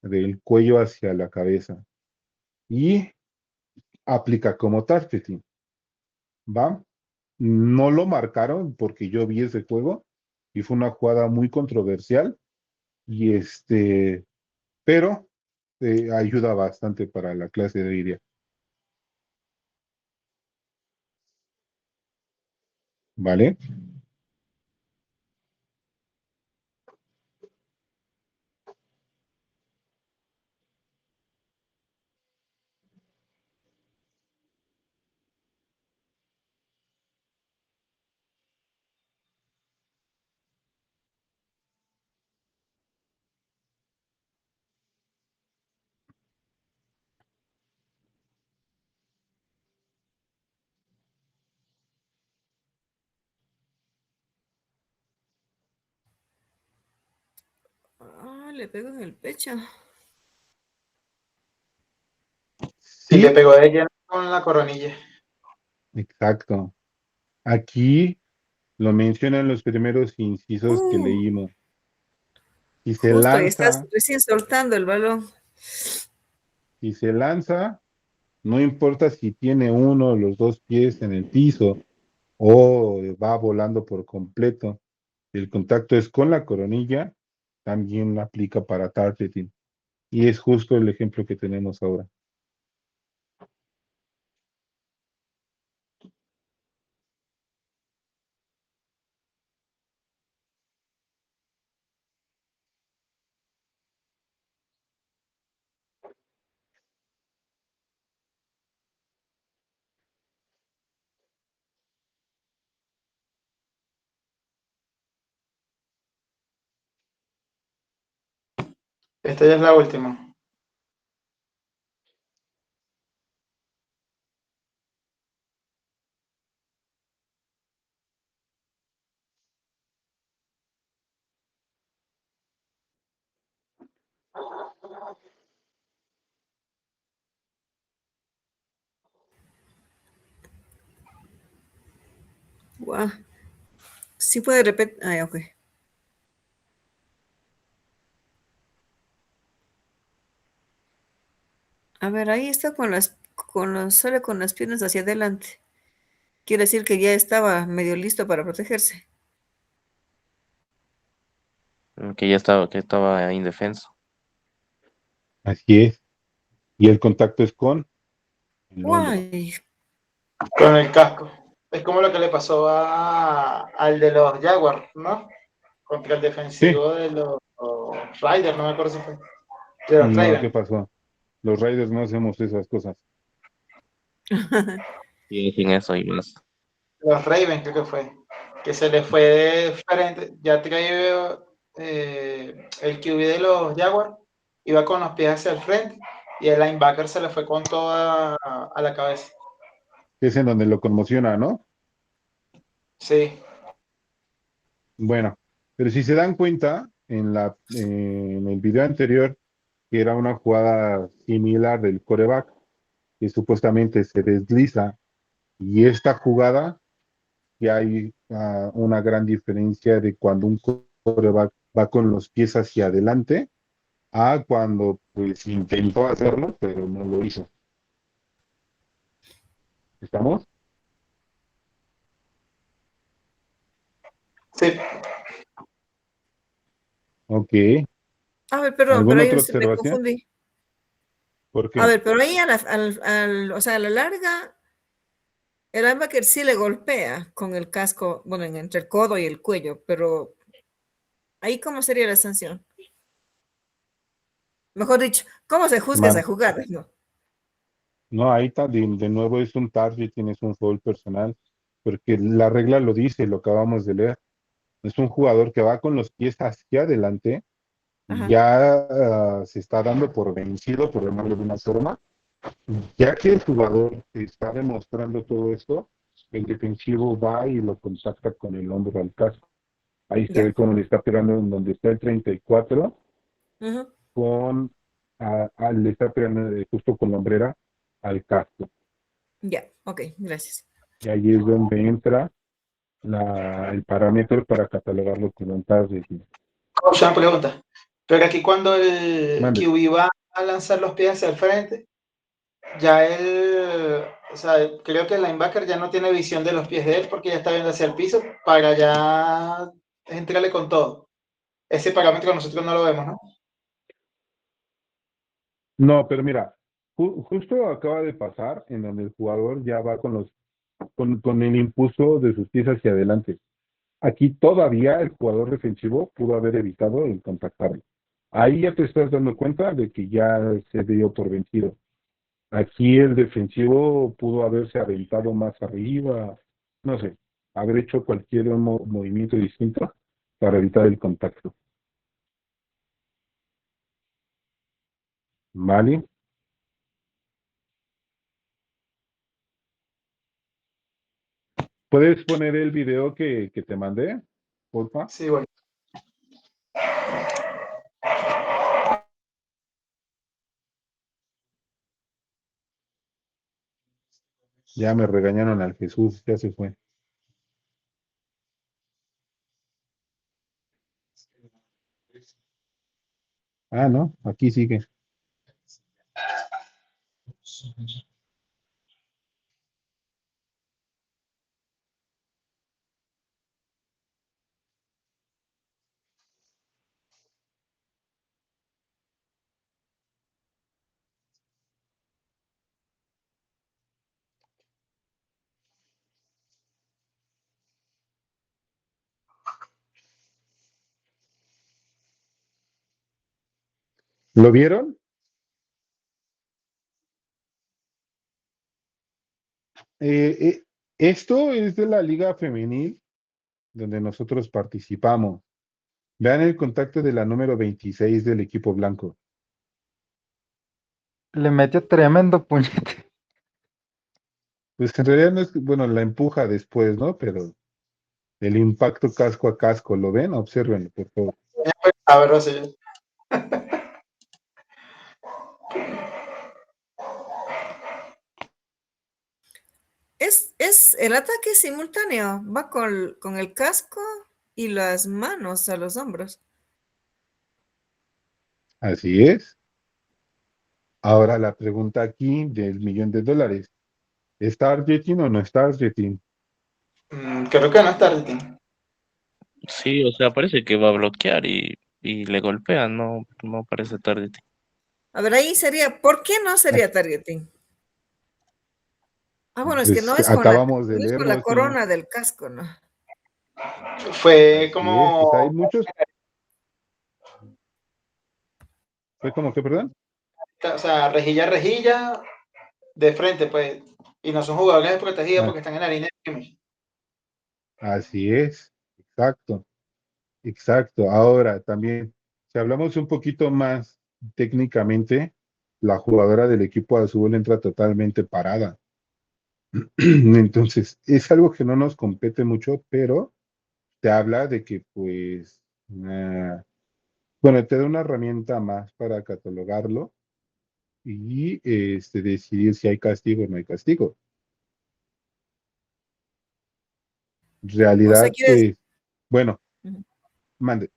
S1: del cuello hacia la cabeza y aplica como targeting, ¿va? No lo marcaron porque yo vi ese juego y fue una jugada muy controversial y pero ayuda bastante para la clase de iria, ¿vale?
S7: Ah, le pegó en el pecho.
S2: Y le
S1: Sí,
S2: pegó de lleno con la coronilla.
S1: exacto. Aquí lo mencionan los primeros incisos que
S7: Uh,
S1: leímos. Si se
S7: justo, y estás
S1: lanza,
S7: recién soltando el balón.
S1: si se lanza, no importa si tiene uno o los dos pies en el piso o va volando por completo. El contacto es con la coronilla, también aplica para targeting. Y es justo el ejemplo que tenemos ahora.
S2: Esta ya es la última.
S7: Guau. Sí puede repetir. Ay, ok. A ver, ahí está solo con las piernas hacia adelante. Quiere decir que ya estaba medio listo para protegerse.
S4: Que estaba indefenso.
S1: Así es. Y el contacto es con el hombro.
S7: Guay.
S2: Con el casco. Es como lo que le pasó al de los Jaguars, ¿no? Contra el
S1: Sí,
S2: defensivo de los Raiders, no me acuerdo si fue. De los
S1: no, ¿qué
S2: Ravens.
S1: pasó? Los Raiders no hacemos esas cosas.
S4: Y sin eso y más.
S2: Los Ravens creo que fue. Que se le fue de frente. Ya trae el QB de los Jaguars. Iba con los pies hacia el frente. Y el linebacker se le fue con toda a la cabeza.
S1: Es en donde lo conmociona, ¿no?
S2: Sí.
S1: Bueno, pero si se dan cuenta, en el video anterior, que era una jugada similar del coreback, que supuestamente se desliza, y esta jugada que hay una gran diferencia de cuando un quarterback va con los pies hacia adelante a cuando pues intentó hacerlo, pero no lo hizo. ¿Estamos?
S2: Sí,
S1: Ok.
S7: A ver, perdón, pero
S1: ¿Alguna
S7: ahí
S1: otra
S7: me
S1: observación?
S7: confundí.
S1: ¿Por
S7: A
S1: qué?
S7: ver, pero ahí o sea, a la larga, el linebacker sí le golpea con el casco, bueno, entre el codo y el cuello, pero ahí ¿cómo sería la sanción? Mejor dicho, ¿cómo se juzga esa
S1: Man,
S7: jugada? No.
S1: no, ahí está, de nuevo es un target, tienes un foul personal, porque la regla lo dice, lo acabamos de leer. Es un jugador que va con los pies hacia adelante y
S7: Ajá,
S1: ya se está dando por vencido, por llamarlo de una forma. Ya que el jugador está demostrando todo esto, el defensivo va y lo contacta con el hombro al casco. Ahí se
S7: ya.
S1: ve cómo le está pegando en donde está el 34,
S7: Ujú,
S1: con, le está pegando justo con la hombrera al casco.
S7: ya, ok, gracias.
S1: Y ahí es donde entra el parámetro para catalogarlo como un target.
S2: Coach, una pregunta. Pero aquí cuando el
S1: Mande.
S2: QB va a lanzar los pies hacia el frente, ya él, o sea, creo que el linebacker ya no tiene visión de los pies de él porque ya está viendo hacia el piso para ya entrarle con todo. Ese parámetro nosotros no lo vemos, ¿no?
S1: No, pero mira, justo acaba de pasar en donde el jugador ya va con el impulso de sus pies hacia adelante. Aquí todavía el jugador defensivo pudo haber evitado el contactarlo. Ahí ya te estás dando cuenta de que ya se dio por vencido. Aquí el defensivo pudo haberse aventado más arriba, no sé, haber hecho cualquier movimiento distinto para evitar el contacto. ¿Vale? ¿Puedes poner el video que te mandé, porfa?
S2: Sí, bueno.
S1: Ya me regañaron al Jesús, ya se fue. Ah, no, aquí sigue. ¿Lo vieron? Esto es de la Liga Femenil donde nosotros participamos. Vean el contacto de la número 26 del equipo blanco.
S5: Le metió tremendo puñete.
S1: Pues en realidad no es, bueno, la empuja después, ¿no? Pero el impacto casco a casco, ¿lo ven? Obsérvenlo, por favor.
S2: A ver, sí.
S7: El ataque simultáneo, va con el casco y las manos a los hombros.
S1: Así es. Ahora la pregunta aquí del $1,000,000. ¿Es targeting o no es targeting?
S2: Creo que no es targeting.
S4: Sí, o sea, parece que va a bloquear y le golpea, no, no parece targeting.
S7: A ver, ahí sería, ¿por qué no
S1: Ah,
S7: sería targeting? Ah, bueno, es que
S1: pues
S7: no es
S1: acabamos de
S7: no es con la
S1: leerlo, sí.
S7: corona del casco, ¿no?
S2: Fue
S1: Así es. O sea, hay
S2: como,
S1: muchos. ¿Fue como que, perdón?
S2: o sea, rejilla a rejilla de frente, pues. Y no son jugadores protegidos
S1: Ah,
S2: porque están en la línea de scrimmage.
S1: así es. Exacto. Exacto. Ahora también, si hablamos un poquito más técnicamente, la jugadora del equipo azul entra totalmente parada. Entonces, es algo que no nos compete mucho, pero te habla de que, pues, bueno, te da una herramienta más para catalogarlo y decidir si hay castigo o no hay castigo.
S7: O sea,
S1: realidad,
S7: quieres,
S1: pues, bueno,
S7: ujú.
S1: mande.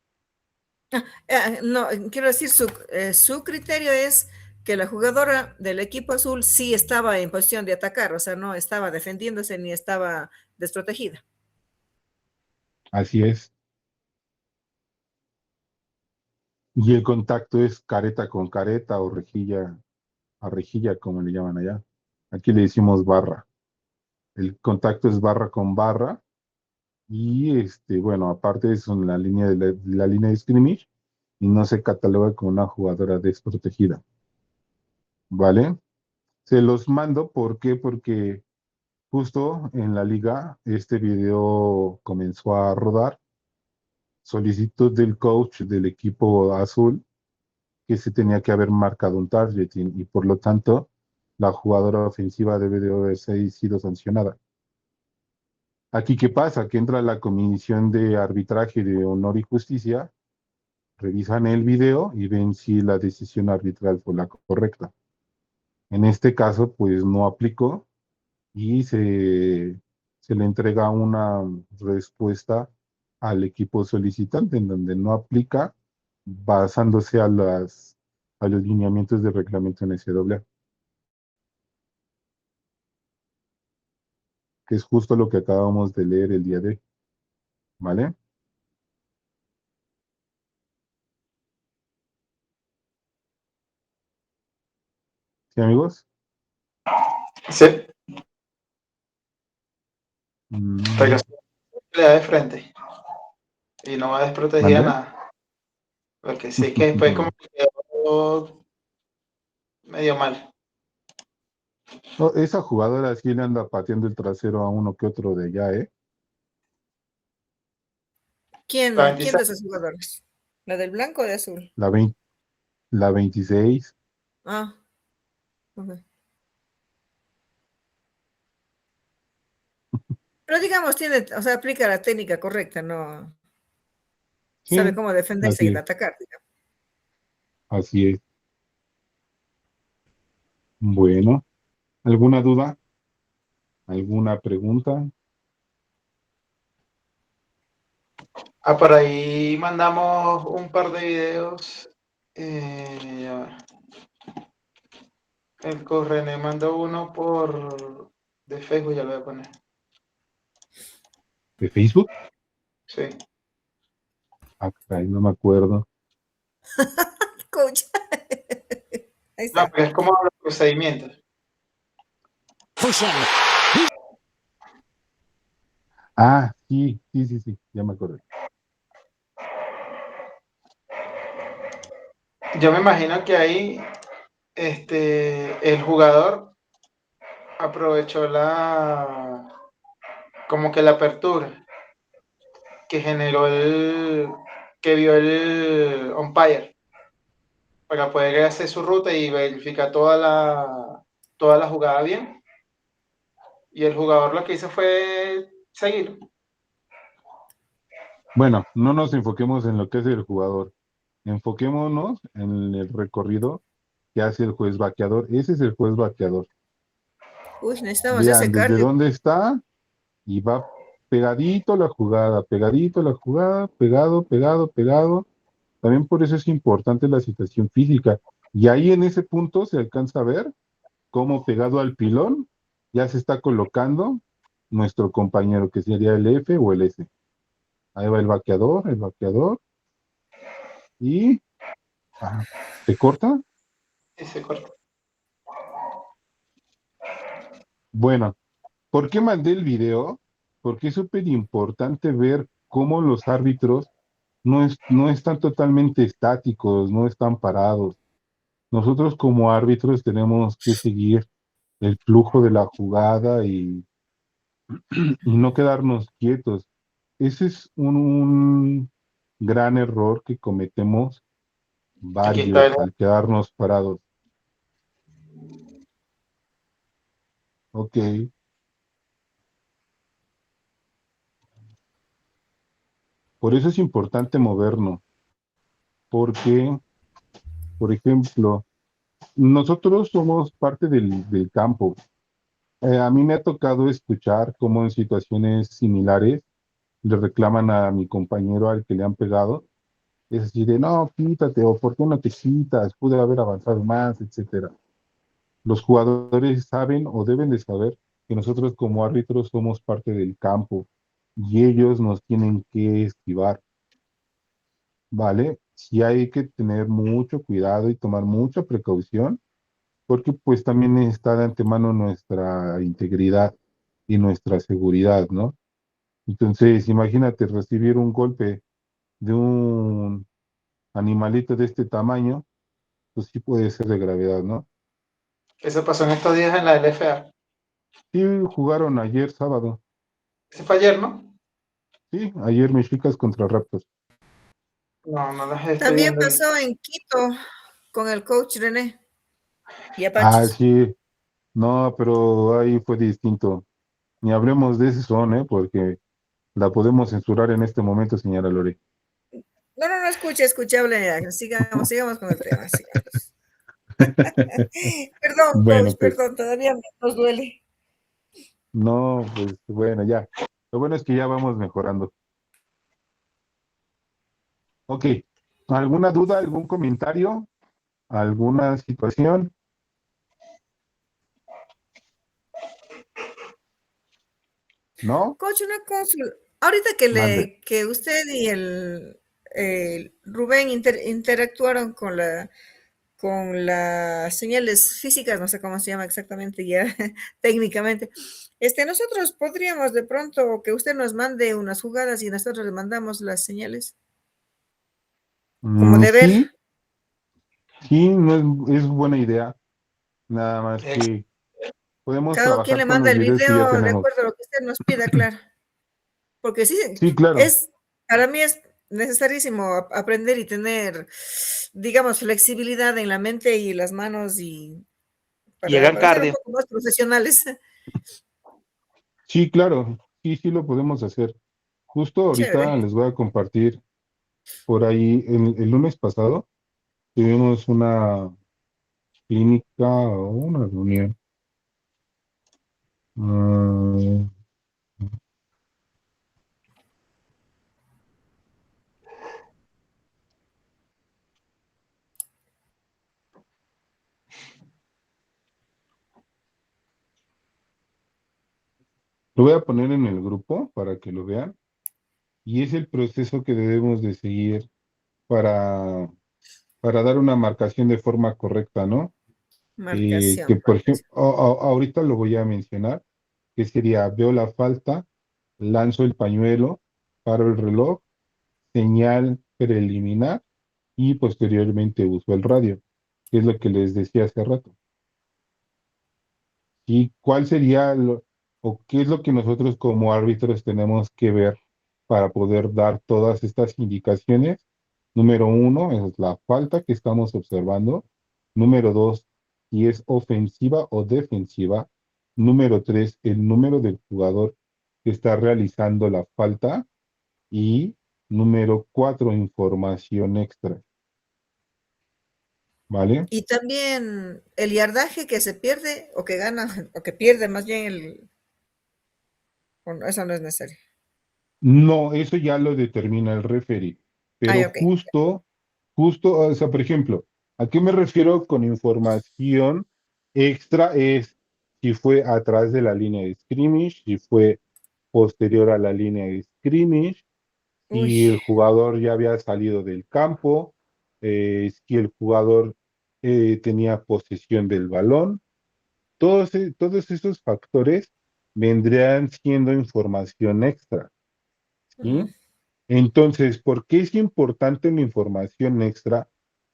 S7: No, quiero decir, su criterio es que la jugadora del equipo azul sí estaba en posición de atacar, o sea, no estaba defendiéndose ni estaba desprotegida.
S1: Así es. Y el contacto es careta con careta o rejilla a rejilla, como le llaman allá. Aquí le decimos barra. El contacto es barra con barra. Y bueno, aparte es en la línea la línea de scrimmage y no se cataloga como una jugadora desprotegida. ¿Vale? Se los mando, ¿por qué? Porque justo en la liga este video comenzó a rodar. Solicitud del coach del equipo azul que se tenía que haber marcado un targeting y por lo tanto la jugadora ofensiva debe de haber sido sancionada. Aquí, ¿qué pasa? Que entra la Comisión de Arbitraje de Honor y Justicia, revisan el video y ven si la decisión arbitral fue la correcta. En este caso, pues no aplicó y se le entrega una respuesta al equipo solicitante en donde no aplica basándose a los lineamientos de reglamento NCAA, que es justo lo que acabamos de leer el día de hoy, ¿vale? ¿Sí, amigos?
S2: Sí,
S1: Mm,
S2: pero sí le da de frente y no va desprotegida
S1: ¿Mande?
S2: nada. Porque sí es que después como que quedó medio mal.
S1: No, esa jugadora sí le anda pateando el trasero a uno que otro de allá, ¿eh?
S2: La
S7: ¿Quién
S2: 26,
S7: de esos jugadores? ¿La del blanco o de azul?
S1: La 20 la 26.
S7: Ah, ok. Pero digamos, o sea, aplica la técnica correcta, ¿no? Sabe
S1: Sí,
S7: cómo defenderse
S1: así
S7: y
S1: es,
S7: atacar, digamos.
S1: así es. Bueno, ¿alguna duda? ¿Alguna pregunta?
S2: por ahí mandamos un par de videos. Ya va. El Correné mandó uno de Facebook, ya lo voy a poner.
S1: ¿De Facebook?
S2: Sí.
S1: Ah, caray, no me acuerdo.
S7: Coach. Ahí
S2: No,
S7: está.
S2: pero es como los procedimientos.
S1: Ah, sí, sí, sí, sí, ya me acordé.
S2: Yo me imagino que ahí el jugador aprovechó como que la apertura que generó que vio el umpire para poder hacer su ruta y verificar toda la jugada bien. Y el jugador lo que hizo fue seguir.
S1: Bueno, no nos enfoquemos en lo que es el jugador. Enfoquémonos en el recorrido que hace el juez vaqueador. Ese es el juez vaqueador.
S7: Uy, necesitamos ese
S1: Vean desde
S7: cardio.
S1: dónde está y va pegadito a la jugada, pegadito a la jugada, pegado, pegado, pegado. También por eso es importante la situación física. Y ahí en ese punto se alcanza a ver cómo pegado al pilón ya se está colocando nuestro compañero, que sería el F o el S. Ahí va el vaqueador, y se corta.
S2: Y se cortó.
S1: Bueno, ¿por qué mandé el video? Porque es súper importante ver cómo los árbitros no están totalmente estáticos, no están parados. Nosotros como árbitros tenemos que seguir el flujo de la jugada y no quedarnos quietos. Ese es un gran error que cometemos
S2: Aquí está
S1: varios al quedarnos parados. Ok, por eso es importante movernos, porque, por ejemplo, nosotros somos parte del campo. A mí me ha tocado escuchar cómo en situaciones similares le reclaman a mi compañero al que le han pegado, es así de, no, quítate, o ¿por qué no te quitas? Pude haber avanzado más, etcétera. Los jugadores saben o deben de saber que nosotros como árbitros somos parte del campo y ellos nos tienen que esquivar, ¿vale? Sí hay que tener mucho cuidado y tomar mucha precaución porque pues también está de antemano nuestra integridad y nuestra seguridad, ¿no? Entonces, imagínate recibir un golpe de un animalito de este tamaño, pues sí puede ser de gravedad, ¿no?
S2: Eso pasó en estos días en la LFA.
S1: Sí, jugaron ayer sábado.
S2: Ese fue ayer, ¿no?
S1: Sí, ayer Mexicas contra Raptors.
S2: No, no las estoy
S7: También
S2: viendo.
S7: pasó en Quito con el coach René y
S1: Ah,
S7: Apaches.
S1: sí, no, pero ahí fue distinto. Ni hablemos de ese son, ¿eh? Porque la podemos censurar en este momento, señora Lore.
S7: No, no, no, escuche, hable, sigamos con el tema, sigamos. Perdón,
S1: Bueno,
S7: coach,
S1: pues,
S7: perdón, todavía nos duele.
S1: no, pues bueno, ya. Lo bueno es que ya vamos mejorando. Ok, ¿alguna duda, algún comentario, alguna situación? ¿No?
S7: Coach, una consulta. Ahorita que
S1: Mande.
S7: que usted y el Rubén interactuaron con las señales físicas, no sé cómo se llama exactamente ya técnicamente. Nosotros podríamos de pronto que usted nos mande unas jugadas y nosotros le mandamos las señales, como de ver.
S1: Sí, sí, no es buena idea. Nada más que podemos
S7: Cada quien
S1: trabajar
S7: le
S1: con
S7: manda
S1: los
S7: el
S1: videos que ya
S7: video de
S1: tenemos.
S7: acuerdo a lo que usted nos pida, claro. Porque sí,
S1: Sí, claro.
S7: para mí es necesarísimo aprender y tener, digamos, flexibilidad en la mente y las manos y
S2: Y hagan
S7: para ser un
S2: cardio.
S7: poco más profesionales.
S1: Sí, claro. Sí, sí lo podemos hacer. Justo ahorita
S7: Chévere.
S1: les voy a compartir por ahí, el lunes pasado tuvimos una clínica o una reunión. Ah, lo voy a poner en el grupo para que lo vean. Y es el proceso que debemos de seguir para, para dar una marcación de forma correcta, ¿no? Que
S7: Marcación,
S1: por ejemplo,
S7: marcación.
S1: ahorita lo voy a mencionar, que sería, veo la falta, lanzo el pañuelo, paro el reloj, señal preliminar y posteriormente uso el radio, que es lo que les decía hace rato. ¿Y cuál sería o qué es lo que nosotros como árbitros tenemos que ver para poder dar todas estas indicaciones? Número uno es la falta que estamos observando. Número dos, si es ofensiva o defensiva. Número tres, el número del jugador que está realizando la falta. Y número cuatro, información extra. ¿Vale?
S7: Y también el yardaje que se pierde o que gana o que pierde más bien bueno, eso no es necesario.
S1: No, eso ya lo determina el referee,
S7: Ay,
S1: pero
S7: ok.
S1: justo, o sea, por ejemplo, ¿a qué me refiero con información extra? Es si fue atrás de la línea de scrimmage, si fue posterior a la línea de scrimmage,
S7: Uy,
S1: si el jugador ya había salido del campo, si el jugador tenía posesión del balón. Todos esos factores vendrían siendo información extra, ¿sí?
S7: mm,
S1: Entonces, ¿por qué es importante la información extra?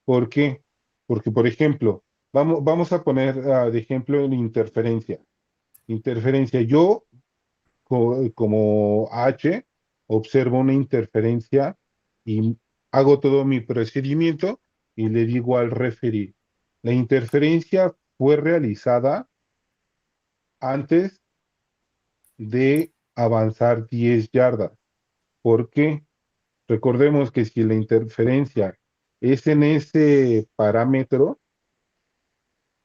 S1: ¿Por qué? Porque, por ejemplo, vamos a poner de ejemplo la interferencia. Interferencia, yo como H observo una interferencia y hago todo mi procedimiento y le digo al referee, la interferencia fue realizada antes de avanzar 10 yardas. ¿Por qué? Recordemos que si la interferencia es en ese parámetro,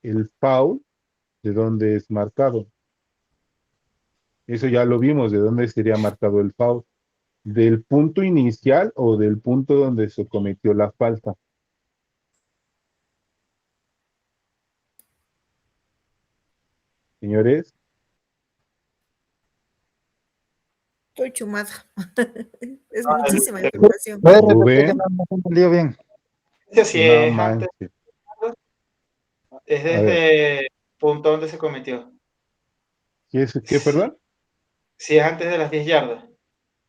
S1: el foul, ¿de dónde es marcado? Eso ya lo vimos, ¿de dónde sería marcado el foul? ¿Del punto inicial o del punto donde se cometió la falta? Señores,
S7: Estoy chumada. Es
S2: Ah,
S7: muchísima
S2: el
S7: información.
S5: ¿Puedes repetir que
S1: Rubén,
S5: no me entendí bien?
S2: precio, si
S1: no
S2: es antes,
S1: manches.
S2: es
S1: A ver,
S2: desde el punto donde se cometió.
S1: ¿qué,
S2: Si,
S1: perdón?
S2: si es antes de las 10 yardas,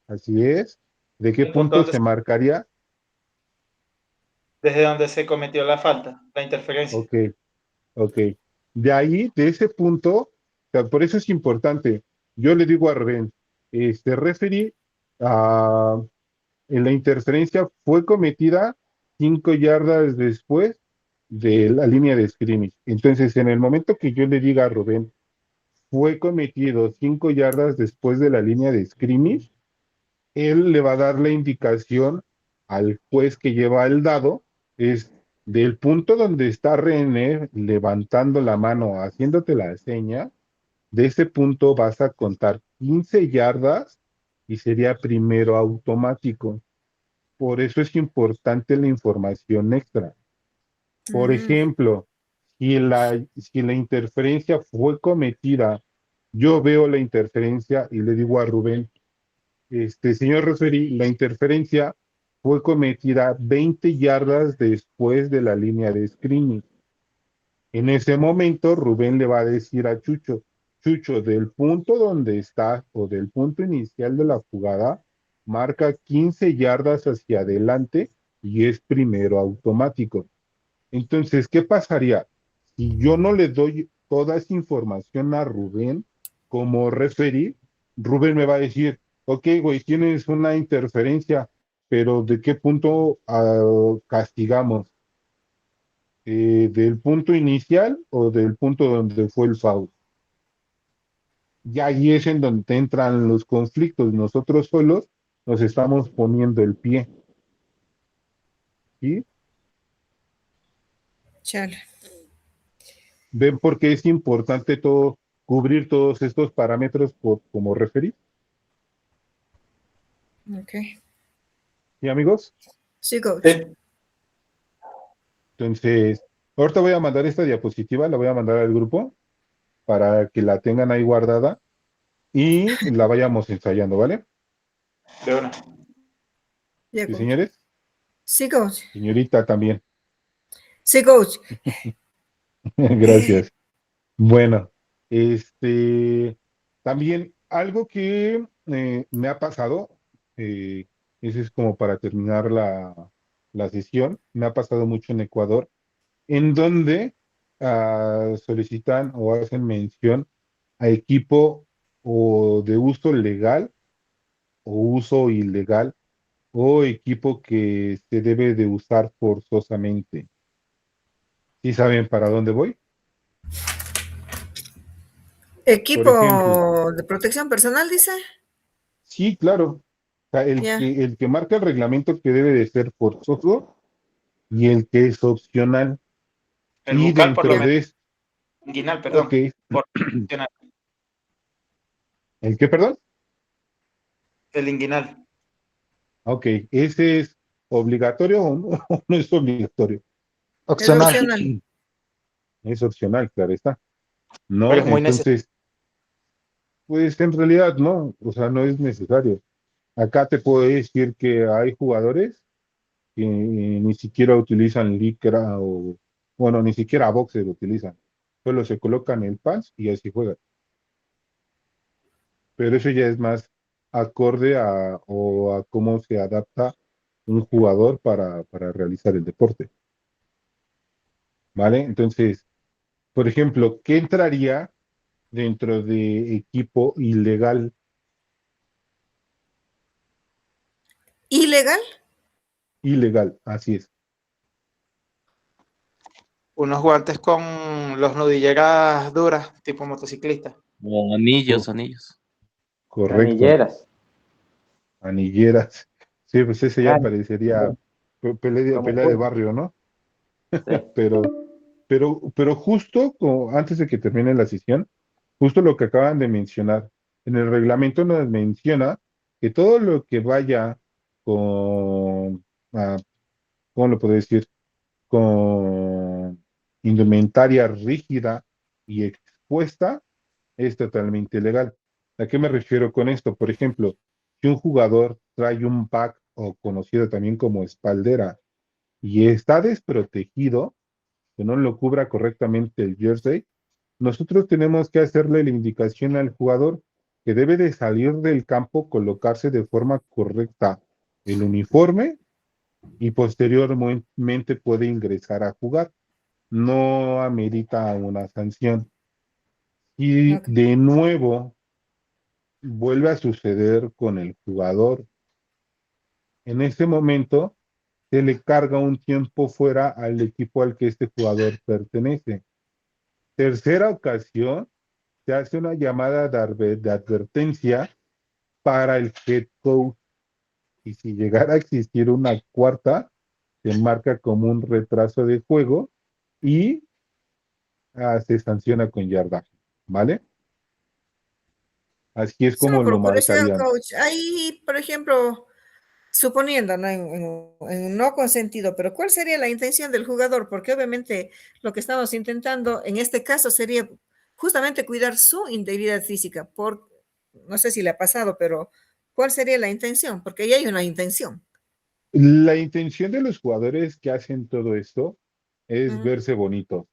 S1: Así es. ¿De qué
S2: el punto
S1: punto
S2: donde
S1: se marcaría?
S2: desde donde se cometió la falta, la interferencia.
S1: Ok, ok. De ahí, de ese punto, o sea, por eso es importante. Yo le digo a Rubén, referee, ah, en la interferencia fue cometida 5 yardas después de la línea de scrimmage. Entonces, en el momento que yo le diga a Rubén, fue cometido 5 yardas después de la línea de scrimmage, él le va a dar la indicación al juez que lleva el dado, es del punto donde está René levantando la mano, haciéndote la seña, de ese punto vas a contar 15 yardas y sería primero automático. Por eso es importante la información extra. Por
S7: Mm,
S1: ejemplo, si la interferencia fue cometida, yo veo la interferencia y le digo a Rubén, señor referee, la interferencia fue cometida 20 yardas después de la línea de screening. En ese momento, Rubén le va a decir a Chucho, Chucho, del punto donde está o del punto inicial de la jugada, marca 15 yardas hacia adelante y es primero automático. Entonces, ¿qué pasaría? Si yo no le doy toda esa información a Rubén como referí, Rubén me va a decir, ok, güey, tienes una interferencia, pero ¿de qué punto castigamos? ¿Del punto inicial o del punto donde fue el foul? Y ahí es en donde entran los conflictos. Nosotros solos nos estamos poniendo el pie, ¿sí?
S7: chale.
S1: ¿Ven por qué es importante cubrir todos estos parámetros como referí?
S7: Ok.
S1: ¿Sí, amigos?
S7: Sí, coach.
S2: Sí.
S1: Entonces, ahorita voy a mandar esta diapositiva, la voy a mandar al grupo para que la tengan ahí guardada y la vayamos ensayando, ¿vale?
S2: De una.
S7: Ya,
S1: Sí,
S7: coach.
S1: señores,
S7: Sí, coach.
S1: señorita también.
S7: Sí, coach.
S1: Gracias. Bueno, también algo que me ha pasado, eso es como para terminar la sesión, me ha pasado mucho en Ecuador, en donde solicitan o hacen mención a equipo o de uso legal o uso ilegal o equipo que se debe de usar forzosamente. ¿Sí saben para dónde voy? Por ejemplo,
S7: Equipo de protección personal, dice.
S1: sí, claro. O sea,
S7: Ya.
S1: el que marca el reglamento que debe de ser forzoso y el que es opcional.
S2: El
S1: Y
S2: bucal, por lo
S1: dentro
S7: Ya.
S2: menos,
S1: de esto,
S2: inguinal,
S1: ok,
S2: perdón. Por opcional.
S1: ¿el qué, perdón?
S2: El inguinal.
S1: Ok, ese es obligatorio o no, o no es obligatorio.
S7: Es
S5: Opcional.
S7: opcional.
S1: Es opcional, claro está.
S2: Pero
S1: ¿No?
S2: es muy necesario.
S1: Entonces, pues en realidad no, o sea, no es necesario. Acá te puedo decir que hay jugadores que ni siquiera utilizan licra o, bueno, ni siquiera boxer utilizan. Solo se colocan el pants y así juegan. Pero eso ya es más acorde a cómo se adapta un jugador para realizar el deporte. ¿Vale? Entonces, por ejemplo, ¿qué entraría dentro de equipo ilegal?
S7: ¿Ilegal?
S1: Ilegal, así es,
S2: Unos guantes con los nudilleras duras, tipo motociclista.
S4: O
S1: co-
S4: anillos.
S1: correcto.
S3: Anilleras.
S1: Anilleras. Sí, pues ese ya
S3: Ah,
S1: parecería
S3: como
S1: pelea de
S3: fútbol.
S1: barrio, ¿no?
S3: Sí.
S1: Pero justo antes de que termine la sesión, justo lo que acaban de mencionar, en el reglamento nos menciona que todo lo que vaya con, ¿cómo lo puedo decir? Con indumentaria rígida y expuesta es totalmente legal. ¿A qué me refiero con esto? Por ejemplo, si un jugador trae un pack o conocido también como espaldera y está desprotegido, que no lo cubra correctamente el jersey, nosotros tenemos que hacerle la indicación al jugador que debe de salir del campo, colocarse de forma correcta el uniforme y posteriormente puede ingresar a jugar. No amerita una sanción. Y
S7: Ok.
S1: de nuevo vuelve a suceder con el jugador. En ese momento se le carga un tiempo fuera al equipo al que este jugador pertenece. Tercera ocasión, se hace una llamada de advertencia para el head coach. Y si llegara a existir una cuarta, se marca como un retraso de juego y se sanciona con yardaje, ¿vale? Así es como
S7: Solo
S1: lo
S7: por curiosidad,
S1: marcarían.
S7: coach, ahí, por ejemplo, suponiendo, ¿no? En un no consentido, pero ¿cuál sería la intención del jugador? Porque obviamente lo que estamos intentando en este caso sería justamente cuidar su integridad física. No sé si le ha pasado, pero ¿cuál sería la intención? Porque ahí hay una intención.
S1: La intención de los jugadores que hacen todo esto es
S7: Ujú.
S1: verse bonito.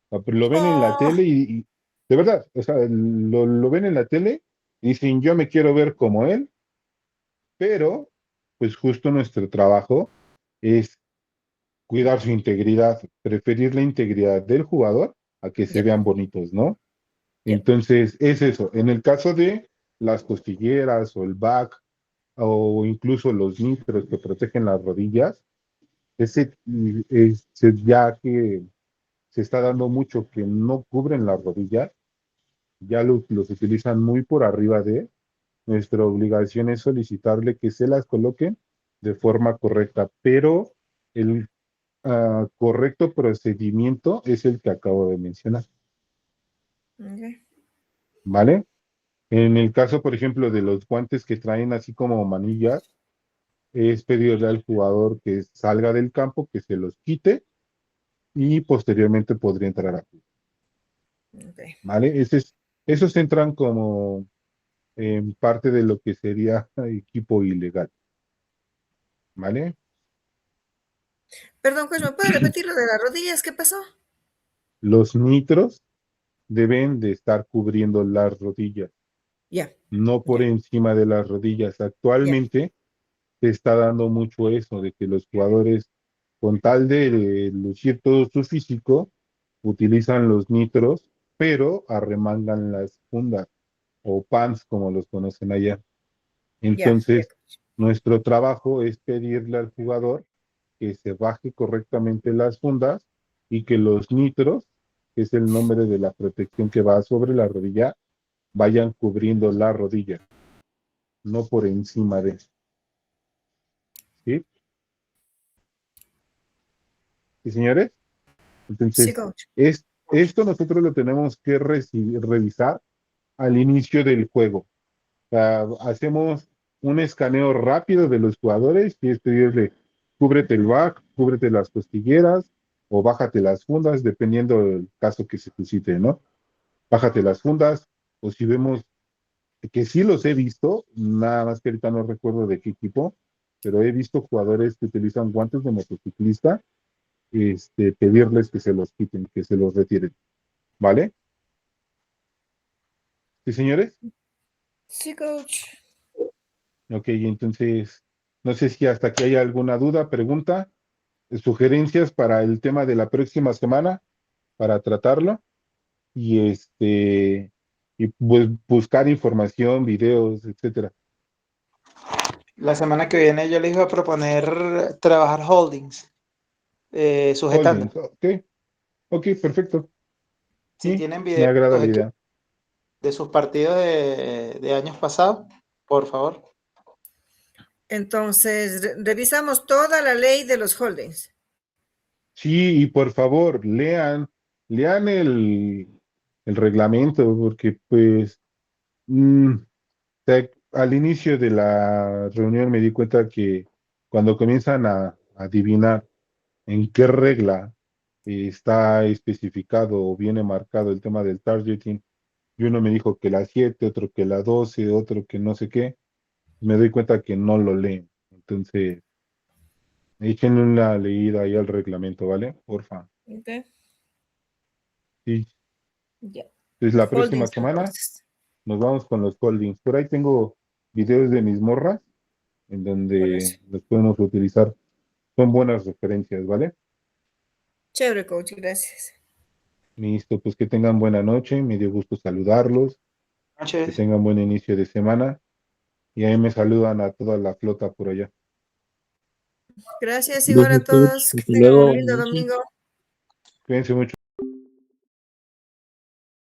S1: Pero lo ven en la
S7: Oh,
S1: tele y de verdad, o sea, lo ven en la tele y dicen, yo me quiero ver como él, pero pues justo nuestro trabajo es cuidar su integridad, preferir la integridad del jugador a que se
S7: ya,
S1: vean bonitos, ¿no?
S7: ya.
S1: Entonces, es eso. En el caso de las costilleras o el back o incluso los nitros que protegen las rodillas, ese ya que se está dando mucho que no cubren las rodillas, ya los utilizan muy por arriba de. Nuestra obligación es solicitarle que se las coloquen de forma correcta, pero el correcto procedimiento es el que acabo de mencionar,
S7: Ok.
S1: ¿vale? En el caso, por ejemplo, de los guantes que traen así como manillas, es pedirle al jugador que salga del campo, que se los quite y posteriormente podría entrar a jugar,
S7: Ok.
S1: ¿vale? Esos entran como en parte de lo que sería equipo ilegal, ¿vale?
S7: Perdón, coach, ¿me puede repetir lo de las rodillas? ¿Qué pasó?
S1: Los nitros deben de estar cubriendo las rodillas,
S7: Ya,
S1: no por
S7: ya,
S1: encima de las rodillas.
S7: ya.
S1: Actualmente se está dando mucho eso, de que los jugadores, con tal de lucir todo su físico, utilizan los nitros, pero arremangan las fundas o pants, como los conocen allá.
S7: Ya, ya.
S1: Entonces, nuestro trabajo es pedirle al jugador que se baje correctamente las fundas y que los nitros, que es el nombre de la protección que va sobre la rodilla, vayan cubriendo la rodilla, no por encima de, ¿sí? ¿Sí, señores?
S7: Sí,
S1: Entonces,
S7: coach.
S1: esto nosotros lo tenemos que revisar al inicio del juego. O sea, hacemos un escaneo rápido de los jugadores y es pedirle, cúbrete el back, cúbrete las costilleras o bájate las fundas, dependiendo del caso que se suscite, ¿no? Bájate las fundas, o si vemos que sí los he visto, nada más que ahorita no recuerdo de qué equipo, pero he visto jugadores que utilizan guantes de motociclista, pedirles que se los quiten, que se los retiren, ¿vale? ¿Sí, señores?
S7: Sí, coach.
S1: Ok, entonces, no sé si hasta aquí hay alguna duda, pregunta, sugerencias para el tema de la próxima semana, para tratarlo, y y pues buscar información, videos, etcétera.
S2: La semana que viene yo les iba a proponer trabajar holdings, sujetando.
S1: Holdings, ok, ok, perfecto.
S2: Si
S1: Sí,
S2: tienen
S1: me
S2: videos
S1: agrada la idea.
S2: de sus partidos de años pasados, por favor.
S7: Entonces, revisamos toda la ley de los holdings.
S1: Sí, y por favor, lean el reglamento, porque pues mm, al inicio de la reunión me di cuenta que cuando comienzan a adivinar en qué regla está especificado o viene marcado el tema del targeting, y uno me dijo que la 7, otro que la 12, otro que no sé qué, me doy cuenta que no lo leen. Entonces, échenle una leída ahí al reglamento, ¿vale? Porfa.
S7: Ok,
S1: Y
S7: ya.
S1: pues la próxima
S7: Holdings,
S1: semana
S7: entonces.
S1: nos vamos con los holdings. Por ahí tengo videos de mis morras en
S7: Bueno,
S1: donde los podemos utilizar. Son buenas referencias, ¿vale?
S7: chévere, coach, gracias.
S1: Listo, pues que tengan buena noche, me dio gusto saludarlos, que
S2: Noches.
S1: tengan buen inicio de semana y ahí me saludan a toda la flota por allá.
S7: Gracias igual a
S4: Gracias, coach.
S7: todos. Que
S4: Hasta
S7: tengan
S4: luego.
S7: un
S4: Buenas
S7: lindo
S4: noches.
S7: domingo.
S1: Cuídense mucho.